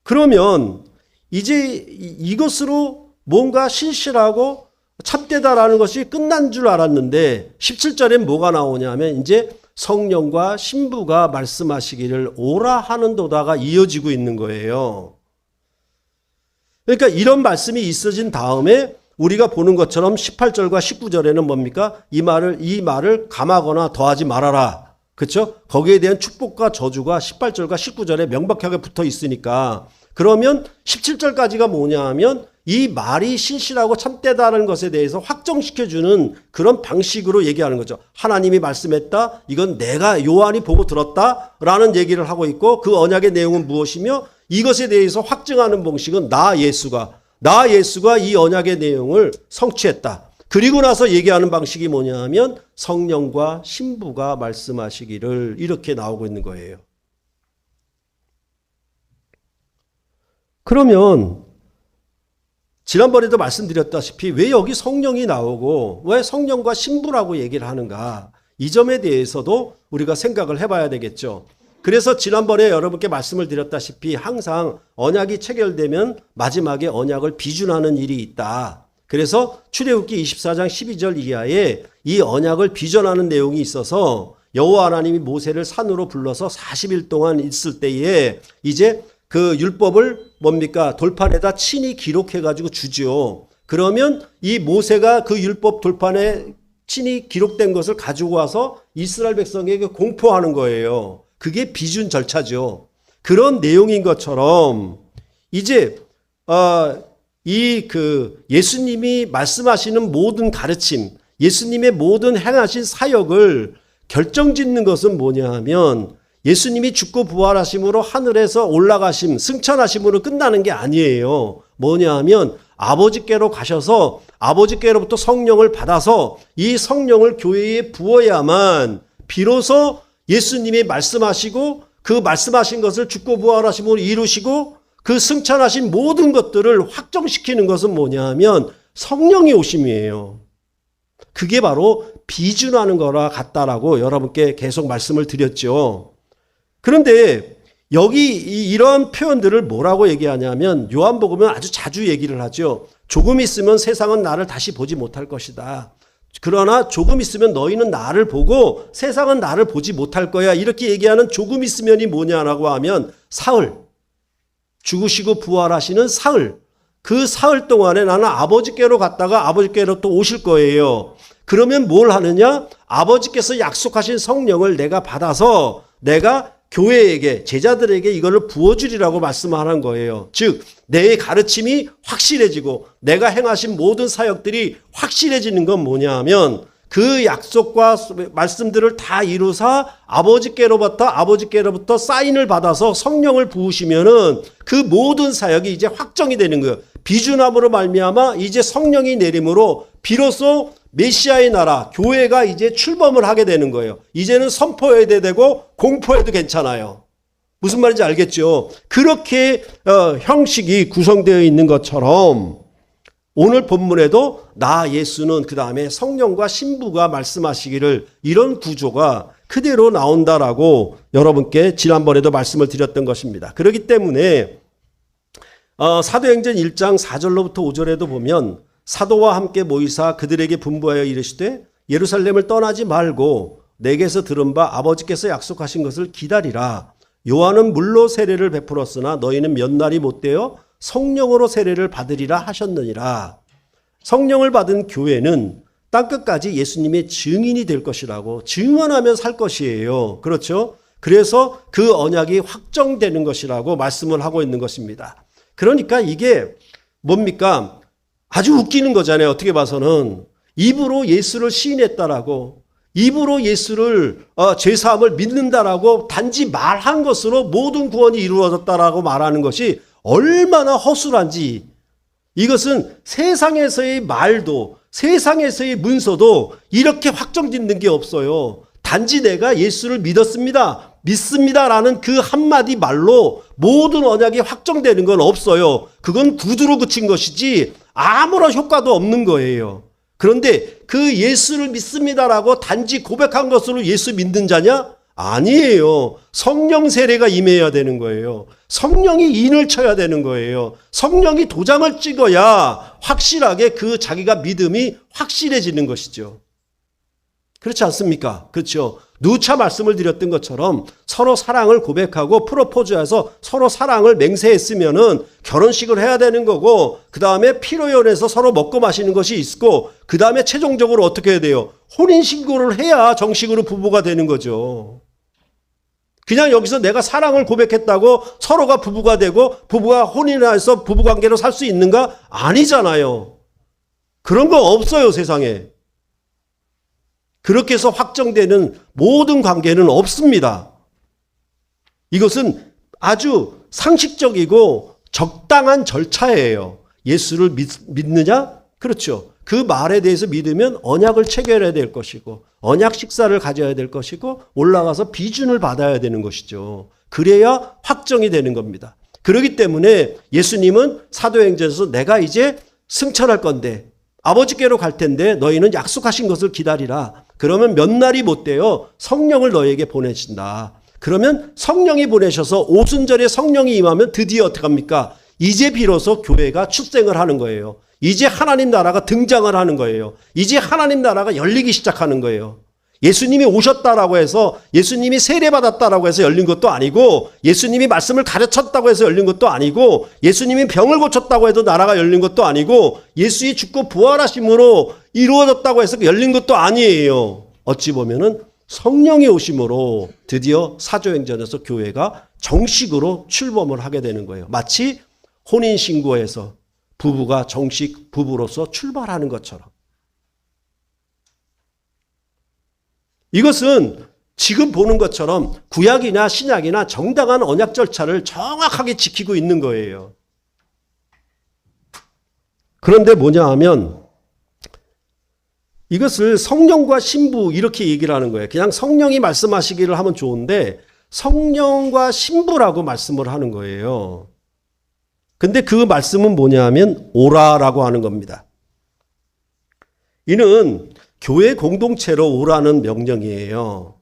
그러면 이제 이것으로 뭔가 신실하고 참되다라는 것이 끝난 줄 알았는데 17절엔 뭐가 나오냐면 이제 성령과 신부가 말씀하시기를 오라 하는도다가 이어지고 있는 거예요. 그러니까 이런 말씀이 있어진 다음에 우리가 보는 것처럼 18절과 19절에는 뭡니까? 이 말을 감하거나 더하지 말아라. 그렇죠? 거기에 대한 축복과 저주가 18절과 19절에 명백하게 붙어 있으니까 그러면 17절까지가 뭐냐 하면 이 말이 신실하고 참되다는 것에 대해서 확정시켜주는 그런 방식으로 얘기하는 거죠. 하나님이 말씀했다. 이건 내가 요한이 보고 들었다라는 얘기를 하고 있고 그 언약의 내용은 무엇이며 이것에 대해서 확증하는 방식은 나 예수가 이 언약의 내용을 성취했다. 그리고 나서 얘기하는 방식이 뭐냐 하면 성령과 신부가 말씀하시기를 이렇게 나오고 있는 거예요. 그러면 지난번에도 말씀드렸다시피 왜 여기 성령이 나오고 왜 성령과 신부라고 얘기를 하는가, 이 점에 대해서도 우리가 생각을 해봐야 되겠죠. 그래서 지난번에 여러분께 말씀을 드렸다시피 항상 언약이 체결되면 마지막에 언약을 비준하는 일이 있다. 그래서 출애굽기 24장 12절 이하에 이 언약을 비전하는 내용이 있어서 여호와 하나님이 모세를 산으로 불러서 40일 동안 있을 때에 이제 그 율법을 뭡니까? 돌판에다 친히 기록해가지고 주죠. 그러면 이 모세가 그 율법 돌판에 친히 기록된 것을 가지고 와서 이스라엘 백성에게 공포하는 거예요. 그게 비준 절차죠. 그런 내용인 것처럼 이제 예수님이 말씀하시는 모든 가르침, 예수님의 모든 행하신 사역을 결정짓는 것은 뭐냐 하면 예수님이 죽고 부활하심으로 하늘에서 올라가심, 승천하심으로 끝나는 게 아니에요. 뭐냐 하면 아버지께로 가셔서 아버지께로부터 성령을 받아서 이 성령을 교회에 부어야만 비로소 예수님이 말씀하시고 그 말씀하신 것을 죽고 부활하심으로 이루시고 그 승천하신 모든 것들을 확정시키는 것은 뭐냐 하면 성령이 오심이에요. 그게 바로 비준하는 거라 같다라고 여러분께 계속 말씀을 드렸죠. 그런데 여기 이런 표현들을 뭐라고 얘기하냐면 요한복음은 아주 자주 얘기를 하죠. 조금 있으면 세상은 나를 다시 보지 못할 것이다. 그러나 조금 있으면 너희는 나를 보고 세상은 나를 보지 못할 거야. 이렇게 얘기하는 조금 있으면이 뭐냐라고 하면 사흘, 죽으시고 부활하시는 사흘, 그 사흘 동안에 나는 아버지께로 갔다가 아버지께로 또 오실 거예요. 그러면 뭘 하느냐? 아버지께서 약속하신 성령을 내가 받아서 내가 교회에게, 제자들에게 이거를 부어주리라고 말씀하는 거예요. 즉 내 가르침이 확실해지고 내가 행하신 모든 사역들이 확실해지는 건 뭐냐 하면 그 약속과 말씀들을 다 이루사 아버지께로부터 사인을 받아서 성령을 부으시면은 그 모든 사역이 이제 확정이 되는 거예요. 비준함으로 말미암아 이제 성령이 내림으로 비로소 메시아의 나라, 교회가 이제 출범을 하게 되는 거예요. 이제는 선포해도 되고 공포해도 괜찮아요. 무슨 말인지 알겠죠? 그렇게 형식이 구성되어 있는 것처럼 오늘 본문에도 나 예수는 그 다음에 성령과 신부가 말씀하시기를, 이런 구조가 그대로 나온다라고 여러분께 지난번에도 말씀을 드렸던 것입니다. 그렇기 때문에 사도행전 1장 4절로부터 5절에도 보면 사도와 함께 모이사 그들에게 분부하여 이르시되 예루살렘을 떠나지 말고 내게서 들은 바 아버지께서 약속하신 것을 기다리라. 요한은 물로 세례를 베풀었으나 너희는 몇 날이 못되어 성령으로 세례를 받으리라 하셨느니라. 성령을 받은 교회는 땅끝까지 예수님의 증인이 될 것이라고, 증언하며 살 것이에요. 그렇죠? 그래서 그 언약이 확정되는 것이라고 말씀을 하고 있는 것입니다. 그러니까 이게 뭡니까? 아주 웃기는 거잖아요. 어떻게 봐서는. 입으로 예수를 시인했다라고, 입으로 예수를 죄사함을 믿는다라고 단지 말한 것으로 모든 구원이 이루어졌다라고 말하는 것이 얼마나 허술한지, 이것은 세상에서의 말도 세상에서의 문서도 이렇게 확정짓는 게 없어요. 단지 내가 예수를 믿습니다라는 그 한마디 말로 모든 언약이 확정되는 건 없어요. 그건 구두로 그친 것이지 아무런 효과도 없는 거예요. 그런데 그 예수를 믿습니다라고 단지 고백한 것으로 예수 믿는 자냐? 아니에요. 성령 세례가 임해야 되는 거예요. 성령이 인을 쳐야 되는 거예요. 성령이 도장을 찍어야 확실하게 그 자기가 믿음이 확실해지는 것이죠. 그렇지 않습니까? 그렇죠. 누차 말씀을 드렸던 것처럼 서로 사랑을 고백하고 프로포즈해서 서로 사랑을 맹세했으면은 결혼식을 해야 되는 거고, 그 다음에 피로연에서 서로 먹고 마시는 것이 있고, 그 다음에 최종적으로 어떻게 해야 돼요? 혼인신고를 해야 정식으로 부부가 되는 거죠. 그냥 여기서 내가 사랑을 고백했다고 서로가 부부가 되고 부부가 혼인해서 부부관계로 살 수 있는가? 아니잖아요. 그런 거 없어요, 세상에. 그렇게 해서 확정되는 모든 관계는 없습니다. 이것은 아주 상식적이고 적당한 절차예요. 예수를 믿느냐? 그렇죠. 그 말에 대해서 믿으면 언약을 체결해야 될 것이고 언약 식사를 가져야 될 것이고 올라가서 비준을 받아야 되는 것이죠. 그래야 확정이 되는 겁니다. 그렇기 때문에 예수님은 사도행전에서 내가 이제 승천할 건데 아버지께로 갈 텐데 너희는 약속하신 것을 기다리라. 그러면 몇 날이 못 되어 성령을 너희에게 보내신다. 그러면 성령이 보내셔서 오순절에 성령이 임하면 드디어 어떻게 합니까? 이제 비로소 교회가 출생을 하는 거예요. 이제 하나님 나라가 등장을 하는 거예요. 이제 하나님 나라가 열리기 시작하는 거예요. 예수님이 오셨다라고 해서 예수님이 세례받았다라고 해서 열린 것도 아니고 예수님이 말씀을 가르쳤다고 해서 열린 것도 아니고 예수님이 병을 고쳤다고 해도 나라가 열린 것도 아니고 예수의 죽고 부활하심으로 이루어졌다고 해서 열린 것도 아니에요. 어찌 보면은 성령이 오심으로 드디어 사도행전에서 교회가 정식으로 출범을 하게 되는 거예요. 마치 혼인신고에서 부부가 정식 부부로서 출발하는 것처럼. 이것은 지금 보는 것처럼 구약이나 신약이나 정당한 언약 절차를 정확하게 지키고 있는 거예요. 그런데 뭐냐 하면 이것을 성령과 신부 이렇게 얘기를 하는 거예요. 그냥 성령이 말씀하시기를 하면 좋은데 성령과 신부라고 말씀을 하는 거예요. 근데 그 말씀은 뭐냐 하면 오라라고 하는 겁니다. 이는 교회 공동체로 오라는 명령이에요.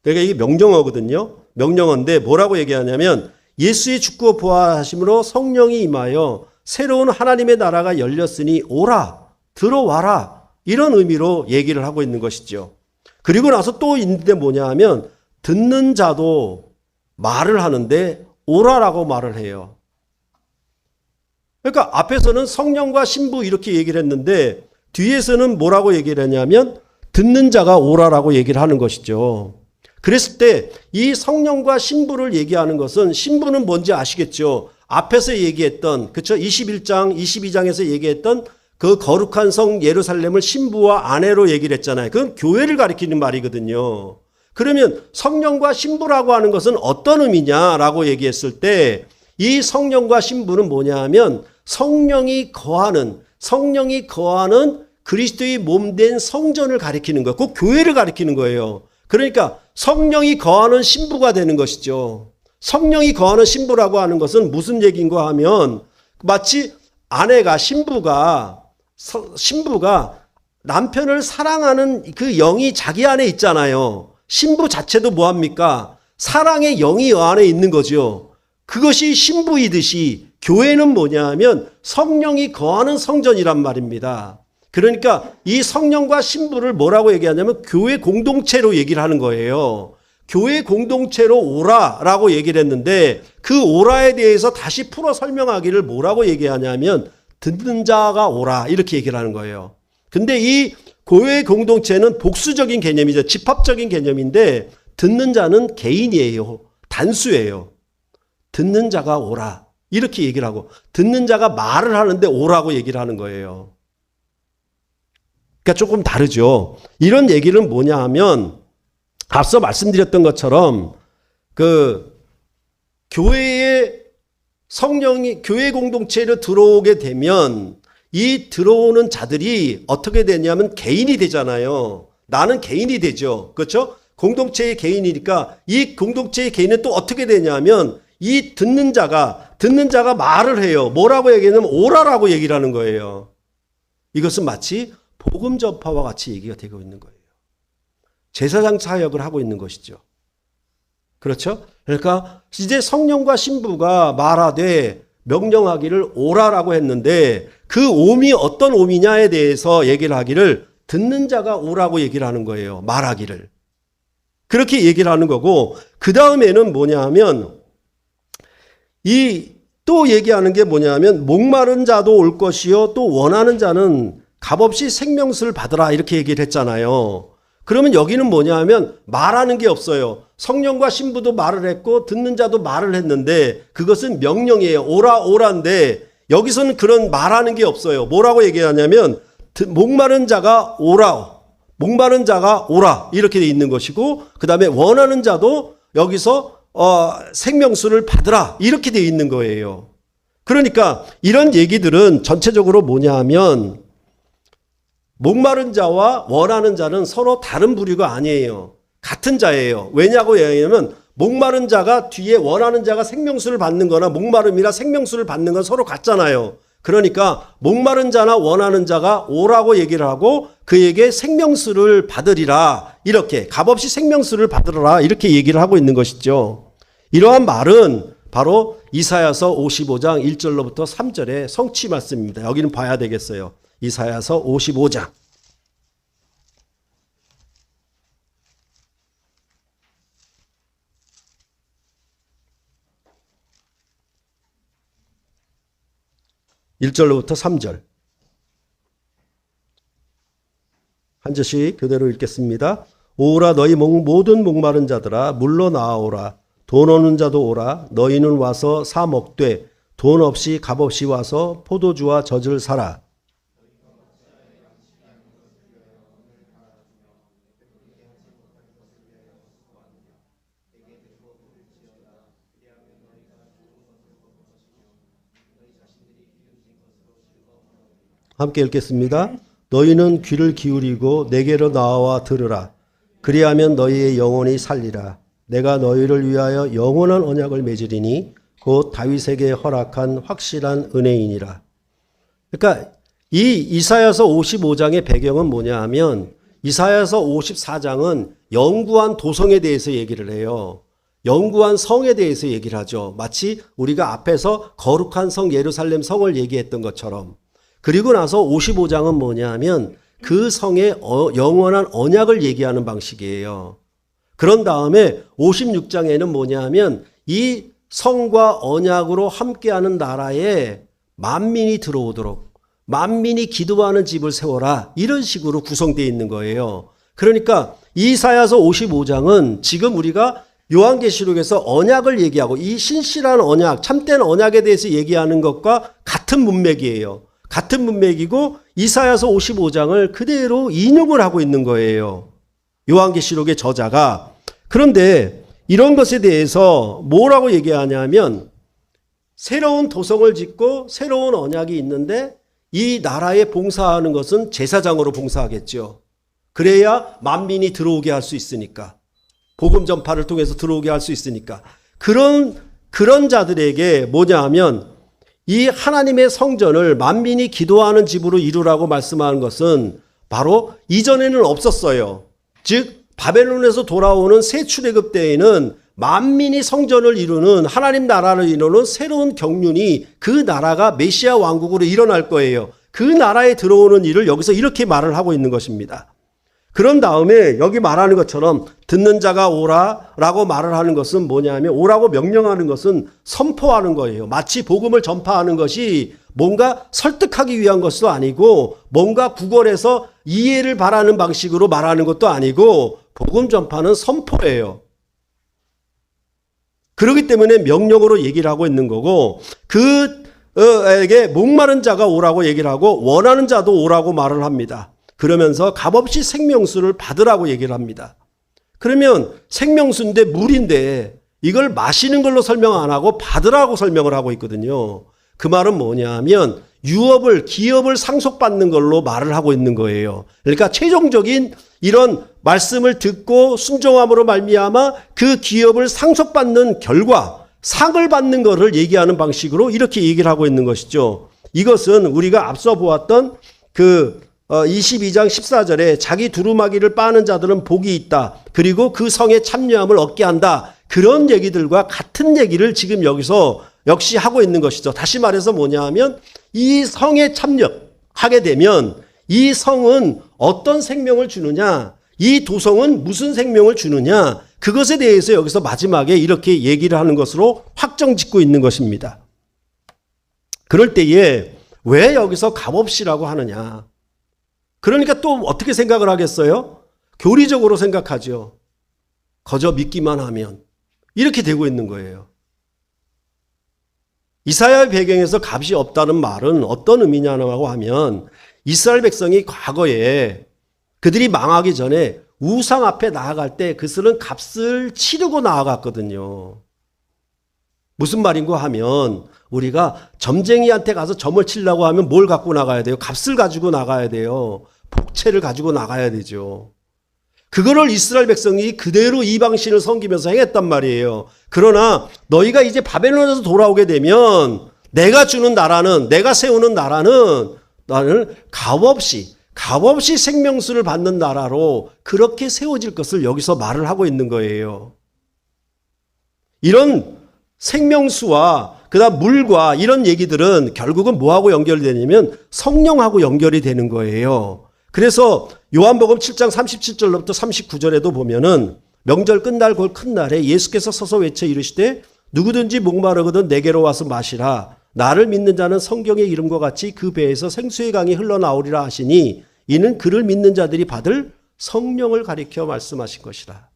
그러니까 이게 명령어거든요. 명령어인데 뭐라고 얘기하냐면 예수의 죽고 부활하심으로 성령이 임하여 새로운 하나님의 나라가 열렸으니 오라, 들어와라. 이런 의미로 얘기를 하고 있는 것이죠. 그리고 나서 또 있는데 뭐냐 하면 듣는 자도 말을 하는데 오라라고 말을 해요. 그러니까 앞에서는 성령과 신부 이렇게 얘기를 했는데 뒤에서는 뭐라고 얘기를 했냐면 듣는 자가 오라라고 얘기를 하는 것이죠. 그랬을 때 이 성령과 신부를 얘기하는 것은 신부는 뭔지 아시겠죠? 앞에서 얘기했던 그렇죠? 21장, 22장에서 얘기했던 그 거룩한 성 예루살렘을 신부와 아내로 얘기를 했잖아요. 그건 교회를 가리키는 말이거든요. 그러면 성령과 신부라고 하는 것은 어떤 의미냐라고 얘기했을 때 이 성령과 신부는 뭐냐 하면 성령이 거하는 그리스도의 몸된 성전을 가리키는 거예요. 그 교회를 가리키는 거예요. 그러니까 성령이 거하는 신부가 되는 것이죠. 성령이 거하는 신부라고 하는 것은 무슨 얘기인가 하면 마치 아내가 신부가 남편을 사랑하는 그 영이 자기 안에 있잖아요. 신부 자체도 뭐합니까? 사랑의 영이 안에 있는 거죠. 그것이 신부이듯이 교회는 뭐냐 하면 성령이 거하는 성전이란 말입니다. 그러니까 이 성령과 신부를 뭐라고 얘기하냐면 교회 공동체로 얘기를 하는 거예요. 교회 공동체로 오라라고 얘기를 했는데 그 오라에 대해서 다시 풀어 설명하기를 뭐라고 얘기하냐면 듣는 자가 오라 이렇게 얘기를 하는 거예요. 근데 이 교회 공동체는 복수적인 개념이죠. 집합적인 개념인데 듣는 자는 개인이에요. 단수예요. 듣는 자가 오라 이렇게 얘기를 하고 듣는 자가 말을 하는데 오라고 얘기를 하는 거예요. 그러니까 조금 다르죠. 이런 얘기는 뭐냐 하면 앞서 말씀드렸던 것처럼 그 교회에 성령이 교회 공동체로 들어오게 되면 이 들어오는 자들이 어떻게 되냐면 개인이 되잖아요. 나는 개인이 되죠. 그렇죠? 공동체의 개인이니까 이 공동체의 개인은 또 어떻게 되냐면 이 듣는 자가 말을 해요. 뭐라고 얘기하냐면 오라라고 얘기를 하는 거예요. 이것은 마치 복음 전파와 같이 얘기가 되고 있는 거예요. 제사장 사역을 하고 있는 것이죠. 그렇죠? 그러니까 이제 성령과 신부가 말하되 명령하기를 오라라고 했는데 그 오미 어떤 오미냐에 대해서 얘기를 하기를 듣는 자가 오라고 얘기를 하는 거예요. 말하기를. 그렇게 얘기를 하는 거고 그 다음에는 뭐냐 하면 또 얘기하는 게 뭐냐 하면 목마른 자도 올 것이요 또 원하는 자는 값없이 생명수를 받으라 이렇게 얘기를 했잖아요. 그러면 여기는 뭐냐 하면 말하는 게 없어요. 성령과 신부도 말을 했고 듣는 자도 말을 했는데 그것은 명령이에요. 오라인데 여기서는 그런 말하는 게 없어요. 뭐라고 얘기하냐면 목마른 자가 오라 이렇게 돼 있는 것이고 그 다음에 원하는 자도 여기서 생명수를 받으라 이렇게 돼 있는 거예요. 그러니까 이런 얘기들은 전체적으로 뭐냐 하면 목마른 자와 원하는 자는 서로 다른 부류가 아니에요. 같은 자예요. 왜냐고 얘기하면 목마른 자가 뒤에 원하는 자가 생명수를 받는 거나 목마름이나 생명수를 받는 건 서로 같잖아요. 그러니까 목마른 자나 원하는 자가 오라고 얘기를 하고 그에게 생명수를 받으리라. 이렇게 값없이 생명수를 받으라. 이렇게 얘기를 하고 있는 것이죠. 이러한 말은 바로 이사야서 55장 1절로부터 3절의 성취 말씀입니다. 여기는 봐야 되겠어요. 이사야서 55장. (1절로부터) (3절) 한 절씩 그대로 읽겠습니다. 오라 너희 모든 목마른 자들아 물러 나아오라. 돈 없는 자도 오라. 너희는 와서 사 먹되 돈 없이 값없이 와서 포도주와 젖을 사라. 함께 읽겠습니다. 너희는 귀를 기울이고 내게로 나와 들으라. 그리하면 너희의 영혼이 살리라. 내가 너희를 위하여 영원한 언약을 맺으리니 곧 다윗에게 허락한 확실한 은혜이니라. 그러니까 이 이사야서 55장의 배경은 뭐냐 하면 이사야서 54장은 영구한 도성에 대해서 얘기를 해요. 영구한 성에 대해서 얘기를 하죠. 마치 우리가 앞에서 거룩한 성 예루살렘 성을 얘기했던 것처럼. 그리고 나서 55장은 뭐냐 하면 그 성의 영원한 언약을 얘기하는 방식이에요. 그런 다음에 56장에는 뭐냐 하면 이 성과 언약으로 함께하는 나라에 만민이 들어오도록 만민이 기도하는 집을 세워라. 이런 식으로 구성되어 있는 거예요. 그러니까 이사야서 55장은 지금 우리가 요한계시록에서 언약을 얘기하고 이 신실한 언약, 참된 언약에 대해서 얘기하는 것과 같은 문맥이에요. 같은 문맥이고 이사야서 55장을 그대로 인용을 하고 있는 거예요. 요한계시록의 저자가. 그런데 이런 것에 대해서 뭐라고 얘기하냐면 새로운 도성을 짓고 새로운 언약이 있는데 이 나라에 봉사하는 것은 제사장으로 봉사하겠죠. 그래야 만민이 들어오게 할 수 있으니까. 복음 전파를 통해서 들어오게 할 수 있으니까. 그런 자들에게 뭐냐 하면 이 하나님의 성전을 만민이 기도하는 집으로 이루라고 말씀하는 것은 바로 이전에는 없었어요. 즉 바벨론에서 돌아오는 새 출애굽 때에는 만민이 성전을 이루는 하나님 나라를 이루는 새로운 경륜이 그 나라가 메시아 왕국으로 일어날 거예요. 그 나라에 들어오는 일을 여기서 이렇게 말을 하고 있는 것입니다. 그런 다음에 여기 말하는 것처럼 듣는 자가 오라라고 말을 하는 것은 뭐냐면 오라고 명령하는 것은 선포하는 거예요. 마치 복음을 전파하는 것이 뭔가 설득하기 위한 것도 아니고 뭔가 구걸해서 이해를 바라는 방식으로 말하는 것도 아니고 복음 전파는 선포예요. 그렇기 때문에 명령으로 얘기를 하고 있는 거고 그에게 목마른 자가 오라고 얘기를 하고 원하는 자도 오라고 말을 합니다. 그러면서 값없이 생명수를 받으라고 얘기를 합니다. 그러면 생명수인데 물인데 이걸 마시는 걸로 설명 안 하고 받으라고 설명을 하고 있거든요. 그 말은 뭐냐 하면 기업을 상속받는 걸로 말을 하고 있는 거예요. 그러니까 최종적인 이런 말씀을 듣고 순종함으로 말미암아 그 기업을 상속받는 결과 상을 받는 것을 얘기하는 방식으로 이렇게 얘기를 하고 있는 것이죠. 이것은 우리가 앞서 보았던 22장 14절에 자기 두루마기를 빠는 자들은 복이 있다. 그리고 그 성의 참여함을 얻게 한다. 그런 얘기들과 같은 얘기를 지금 여기서 역시 하고 있는 것이죠. 다시 말해서 뭐냐 하면 이 성에 참여하게 되면 이 성은 어떤 생명을 주느냐, 이 도성은 무슨 생명을 주느냐, 그것에 대해서 여기서 마지막에 이렇게 얘기를 하는 것으로 확정 짓고 있는 것입니다. 그럴 때에 왜 여기서 값없이라고 하느냐. 그러니까 또 어떻게 생각을 하겠어요? 교리적으로 생각하죠. 거저 믿기만 하면. 이렇게 되고 있는 거예요. 이사야의 배경에서 값이 없다는 말은 어떤 의미냐고 하면 이스라엘 백성이 과거에 그들이 망하기 전에 우상 앞에 나아갈 때 그들은 값을 치르고 나아갔거든요. 무슨 말인가 하면 우리가 점쟁이한테 가서 점을 치려고 하면 뭘 갖고 나가야 돼요? 값을 가지고 나가야 돼요. 복체를 가지고 나가야 되죠. 그거를 이스라엘 백성이 그대로 이방신을 섬기면서 행했단 말이에요. 그러나 너희가 이제 바벨론에서 돌아오게 되면 내가 주는 나라는, 내가 세우는 나라는 나는 값없이 생명수를 받는 나라로 그렇게 세워질 것을 여기서 말을 하고 있는 거예요. 이런 생명수와 그다음 물과 이런 얘기들은 결국은 뭐하고 연결이 되냐면 성령하고 연결이 되는 거예요. 그래서 요한복음 7장 37절부터 39절에도 보면은 명절 끝날 그 큰 날에 예수께서 서서 외쳐 이르시되 누구든지 목마르거든 내게로 와서 마시라. 나를 믿는 자는 성경의 이름과 같이 그 배에서 생수의 강이 흘러나오리라 하시니 이는 그를 믿는 자들이 받을 성령을 가리켜 말씀하신 것이라.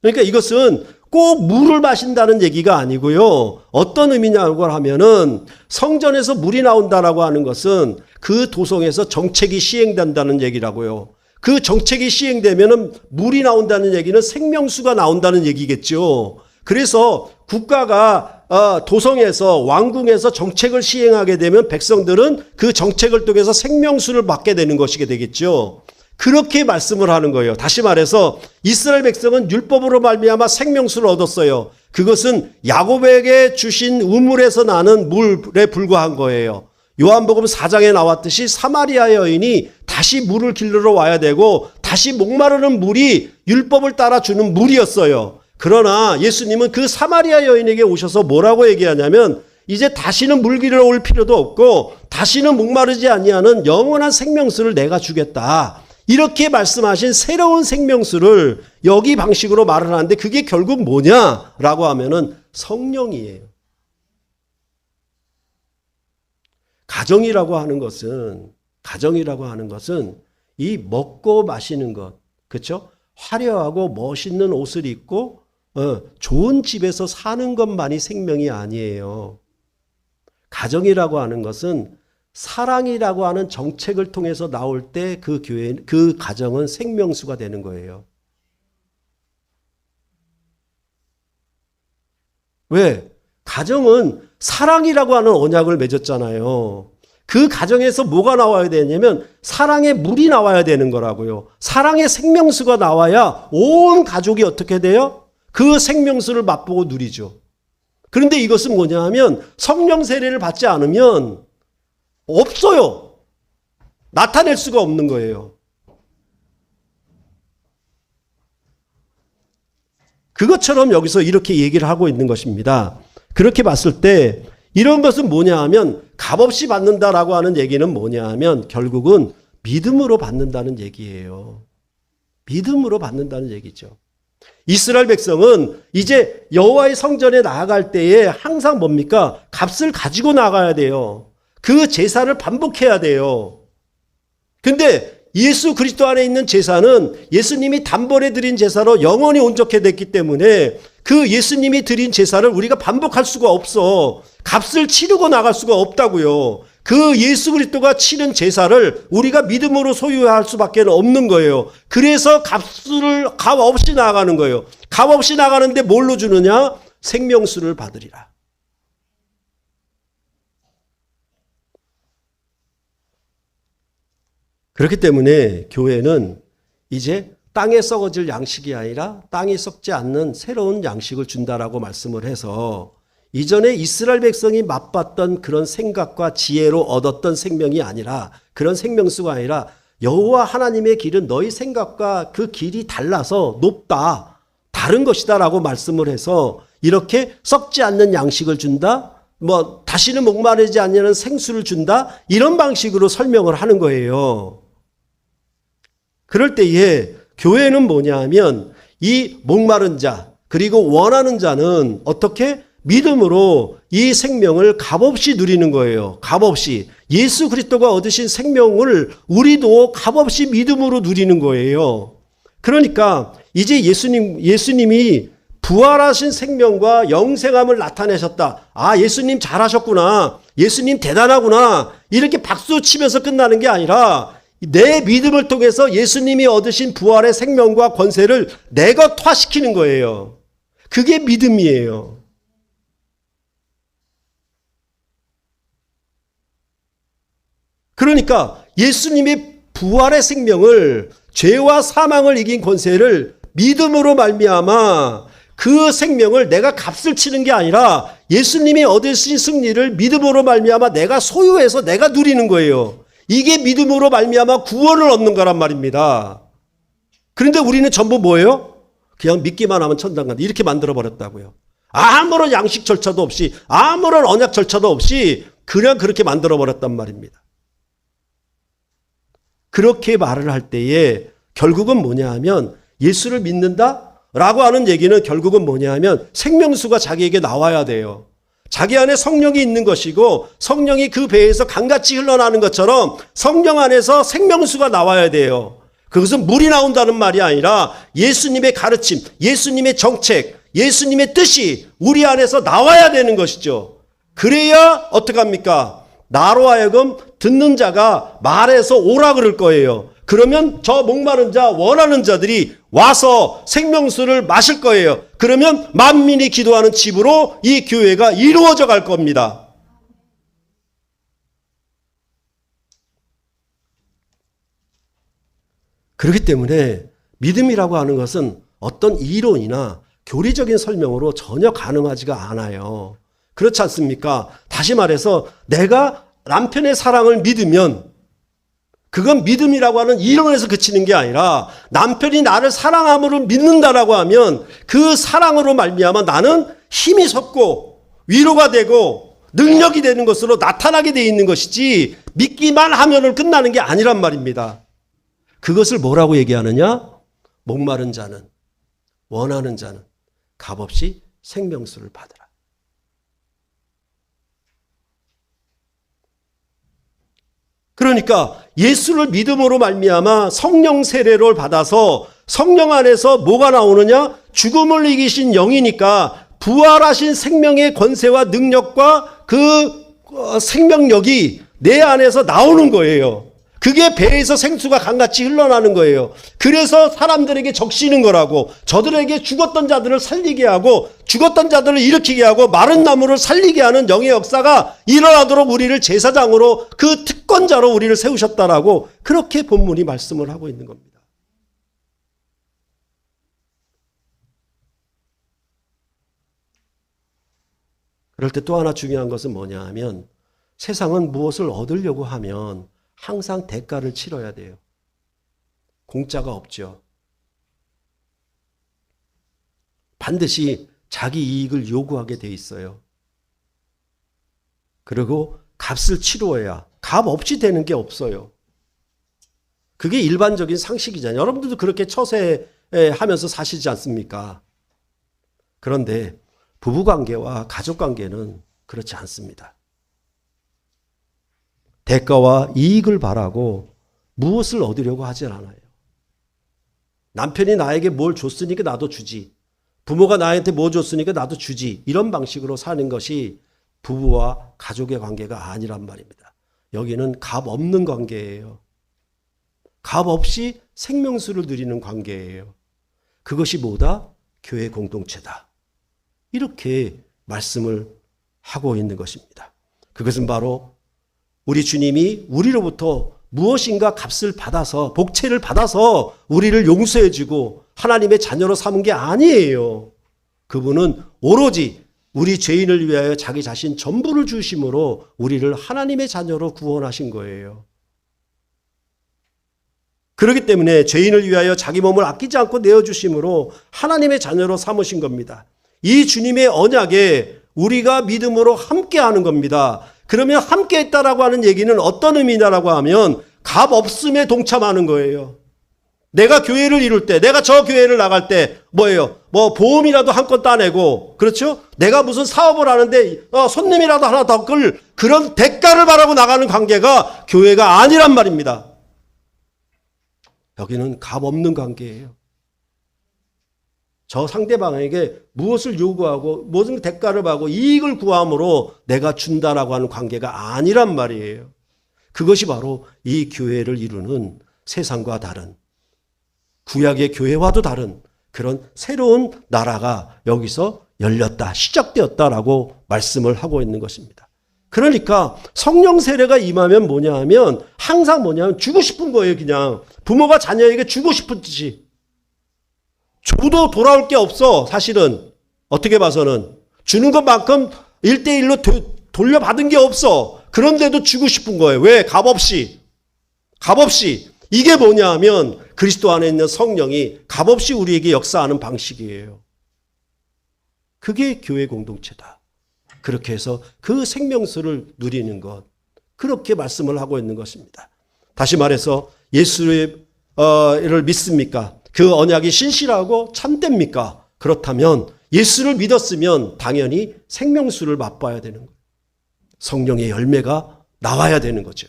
그러니까 이것은 꼭 물을 마신다는 얘기가 아니고요. 어떤 의미냐고 하면은 성전에서 물이 나온다라고 하는 것은 그 도성에서 정책이 시행된다는 얘기라고요. 그 정책이 시행되면은 물이 나온다는 얘기는 생명수가 나온다는 얘기겠죠. 그래서 국가가 도성에서 왕궁에서 정책을 시행하게 되면 백성들은 그 정책을 통해서 생명수를 받게 되는 것이 되겠죠. 그렇게 말씀을 하는 거예요. 다시 말해서 이스라엘 백성은 율법으로 말미암아 생명수를 얻었어요. 그것은 야곱에게 주신 우물에서 나는 물에 불과한 거예요. 요한복음 4장에 나왔듯이 사마리아 여인이 다시 물을 길러 와야 되고 다시 목마르는 물이 율법을 따라 주는 물이었어요. 그러나 예수님은 그 사마리아 여인에게 오셔서 뭐라고 얘기하냐면 이제 다시는 물 길러 올 필요도 없고 다시는 목마르지 아니하는 영원한 생명수를 내가 주겠다. 이렇게 말씀하신 새로운 생명수를 여기 방식으로 말을 하는데 그게 결국 뭐냐라고 하면은 성령이에요. 가정이라고 하는 것은 이 먹고 마시는 것, 그렇죠? 화려하고 멋있는 옷을 입고 좋은 집에서 사는 것만이 생명이 아니에요. 가정이라고 하는 것은 사랑이라고 하는 정책을 통해서 나올 때 그 가정은 생명수가 되는 거예요. 왜? 가정은 사랑이라고 하는 언약을 맺었잖아요. 그 가정에서 뭐가 나와야 되냐면 사랑의 물이 나와야 되는 거라고요. 사랑의 생명수가 나와야 온 가족이 어떻게 돼요? 그 생명수를 맛보고 누리죠. 그런데 이것은 뭐냐 하면 성령 세례를 받지 않으면 없어요. 나타낼 수가 없는 거예요. 그것처럼 여기서 이렇게 얘기를 하고 있는 것입니다. 그렇게 봤을 때 이런 것은 뭐냐 하면 값없이 받는다라고 하는 얘기는 뭐냐 하면 결국은 믿음으로 받는다는 얘기예요. 믿음으로 받는다는 얘기죠. 이스라엘 백성은 이제 여호와의 성전에 나아갈 때에 항상 뭡니까? 값을 가지고 나가야 돼요. 그 제사를 반복해야 돼요. 근데 예수 그리스도 안에 있는 제사는 예수님이 단번에 드린 제사로 영원히 온전케 됐기 때문에 그 예수님이 드린 제사를 우리가 반복할 수가 없어. 값을 치르고 나갈 수가 없다고요. 그 예수 그리스도가 치른 제사를 우리가 믿음으로 소유할 수밖에 없는 거예요. 그래서 값 없이 나가는 거예요. 값 없이 나가는데 뭘로 주느냐? 생명수를 받으리라. 그렇기 때문에 교회는 이제 땅에 썩어질 양식이 아니라 땅이 썩지 않는 새로운 양식을 준다라고 말씀을 해서 이전에 이스라엘 백성이 맛봤던 그런 생각과 지혜로 얻었던 생명이 아니라 그런 생명수가 아니라 여호와 하나님의 길은 너희 생각과 그 길이 달라서 높다. 다른 것이다라고 말씀을 해서 이렇게 썩지 않는 양식을 준다. 다시는 목마르지 않는 생수를 준다. 이런 방식으로 설명을 하는 거예요. 그럴 때에 교회는 뭐냐 하면 이 목마른 자 그리고 원하는 자는 어떻게 믿음으로 이 생명을 값없이 누리는 거예요. 값없이. 예수 그리스도가 얻으신 생명을 우리도 값없이 믿음으로 누리는 거예요. 그러니까 이제 예수님이 부활하신 생명과 영생함을 나타내셨다. 아, 예수님 잘하셨구나. 예수님 대단하구나. 이렇게 박수 치면서 끝나는 게 아니라 내 믿음을 통해서 예수님이 얻으신 부활의 생명과 권세를 내가 토화시키는 거예요. 그게 믿음이에요. 그러니까 예수님이 부활의 생명을, 죄와 사망을 이긴 권세를 믿음으로 말미암아 그 생명을 내가 값을 치는 게 아니라 예수님이 얻으신 승리를 믿음으로 말미암아 내가 소유해서 내가 누리는 거예요. 이게 믿음으로 말미암아 구원을 얻는 거란 말입니다. 그런데 우리는 전부 뭐예요? 그냥 믿기만 하면 천당 간다, 이렇게 만들어버렸다고요. 아무런 양식 절차도 없이, 아무런 언약 절차도 없이 그냥 그렇게 만들어버렸단 말입니다. 그렇게 말을 할 때에 결국은 뭐냐 하면, 예수를 믿는다? 라고 하는 얘기는 결국은 뭐냐 하면 생명수가 자기에게 나와야 돼요. 자기 안에 성령이 있는 것이고, 성령이 그 배에서 강같이 흘러나는 것처럼 성령 안에서 생명수가 나와야 돼요. 그것은 물이 나온다는 말이 아니라 예수님의 가르침, 예수님의 정책, 예수님의 뜻이 우리 안에서 나와야 되는 것이죠. 그래야 어떡합니까? 나로 하여금 듣는 자가 말해서 오라 그럴 거예요. 그러면 저 목마른 자, 원하는 자들이 와서 생명수를 마실 거예요. 그러면 만민이 기도하는 집으로 이 교회가 이루어져 갈 겁니다. 그렇기 때문에 믿음이라고 하는 것은 어떤 이론이나 교리적인 설명으로 전혀 가능하지가 않아요. 그렇지 않습니까? 다시 말해서 내가 남편의 사랑을 믿으면 그건 믿음이라고 하는 이론에서 그치는 게 아니라, 남편이 나를 사랑함으로 믿는다라고 하면 그 사랑으로 말미암아 나는 힘이 솟고 위로가 되고 능력이 되는 것으로 나타나게 돼 있는 것이지, 믿기만 하면은 끝나는 게 아니란 말입니다. 그것을 뭐라고 얘기하느냐? 목마른 자는, 원하는 자는 값없이 생명수를 받으라. 그러니까 예수를 믿음으로 말미암아 성령 세례를 받아서 성령 안에서 뭐가 나오느냐? 죽음을 이기신 영이니까 부활하신 생명의 권세와 능력과 그 생명력이 내 안에서 나오는 거예요. 그게 배에서 생수가 강같이 흘러나는 거예요. 그래서 사람들에게 적시는 거라고, 저들에게 죽었던 자들을 살리게 하고 죽었던 자들을 일으키게 하고 마른 나무를 살리게 하는 영의 역사가 일어나도록 우리를 제사장으로, 그 특권자로 우리를 세우셨다라고, 그렇게 본문이 말씀을 하고 있는 겁니다. 그럴 때 또 하나 중요한 것은 뭐냐 하면, 세상은 무엇을 얻으려고 하면 항상 대가를 치러야 돼요. 공짜가 없죠. 반드시 자기 이익을 요구하게 돼 있어요. 그리고 값을 치루어야, 값 없이 되는 게 없어요. 그게 일반적인 상식이잖아요. 여러분들도 그렇게 처세하면서 사시지 않습니까? 그런데 부부관계와 가족관계는 그렇지 않습니다. 대가와 이익을 바라고 무엇을 얻으려고 하지 않아요. 남편이 나에게 뭘 줬으니까 나도 주지, 부모가 나한테 뭐 줬으니까 나도 주지, 이런 방식으로 사는 것이 부부와 가족의 관계가 아니란 말입니다. 여기는 값 없는 관계예요. 값 없이 생명수를 누리는 관계예요. 그것이 뭐다? 교회 공동체다. 이렇게 말씀을 하고 있는 것입니다. 그것은 바로 우리 주님이 우리로부터 무엇인가 값을 받아서, 복채를 받아서 우리를 용서해 주고 하나님의 자녀로 삼은 게 아니에요. 그분은 오로지 우리 죄인을 위하여 자기 자신 전부를 주심으로 우리를 하나님의 자녀로 구원하신 거예요. 그렇기 때문에 죄인을 위하여 자기 몸을 아끼지 않고 내어주심으로 하나님의 자녀로 삼으신 겁니다. 이 주님의 언약에 우리가 믿음으로 함께하는 겁니다. 그러면 함께했다라고 하는 얘기는 어떤 의미냐라고 하면 값 없음에 동참하는 거예요. 내가 교회를 이룰 때, 내가 저 교회를 나갈 때 뭐예요? 뭐 보험이라도 한 건 따내고, 그렇죠? 내가 무슨 사업을 하는데 손님이라도 하나 더 끌, 그런 대가를 바라고 나가는 관계가 교회가 아니란 말입니다. 여기는 값 없는 관계예요. 저 상대방에게 무엇을 요구하고 무슨 대가를 받고 이익을 구함으로 내가 준다라고 하는 관계가 아니란 말이에요. 그것이 바로 이 교회를 이루는 세상과 다른, 구약의 교회와도 다른 그런 새로운 나라가 여기서 열렸다, 시작되었다라고 말씀을 하고 있는 것입니다. 그러니까 성령 세례가 임하면 뭐냐 하면 항상 뭐냐 하면 주고 싶은 거예요. 그냥 부모가 자녀에게 주고 싶은 뜻이. 줘도 돌아올 게 없어. 사실은 어떻게 봐서는 주는 것만큼 1대1로 돌려받은 게 없어. 그런데도 주고 싶은 거예요. 왜? 값없이. 이게 뭐냐 하면 그리스도 안에 있는 성령이 값없이 우리에게 역사하는 방식이에요. 그게 교회 공동체다. 그렇게 해서 그 생명수를 누리는 것, 그렇게 말씀을 하고 있는 것입니다. 다시 말해서 예수를 믿습니까? 그 언약이 신실하고 참됩니까? 그렇다면 예수를 믿었으면 당연히 생명수를 맛봐야 되는 거예요. 성령의 열매가 나와야 되는 거죠.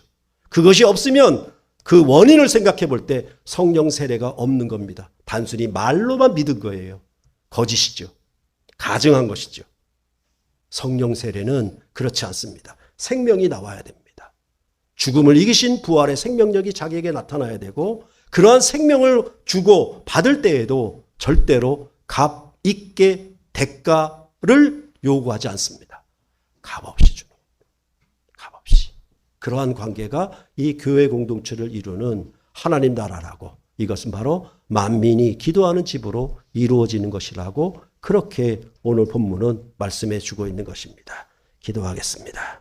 그것이 없으면 그 원인을 생각해 볼 때 성령 세례가 없는 겁니다. 단순히 말로만 믿은 거예요. 거짓이죠. 가증한 것이죠. 성령 세례는 그렇지 않습니다. 생명이 나와야 됩니다. 죽음을 이기신 부활의 생명력이 자기에게 나타나야 되고 그러한 생명을 주고 받을 때에도 절대로 값 있게 대가를 요구하지 않습니다. 값없이 주는 겁니다. 값없이. 그러한 관계가 이 교회 공동체를 이루는 하나님 나라라고, 이것은 바로 만민이 기도하는 집으로 이루어지는 것이라고 그렇게 오늘 본문은 말씀해 주고 있는 것입니다. 기도하겠습니다.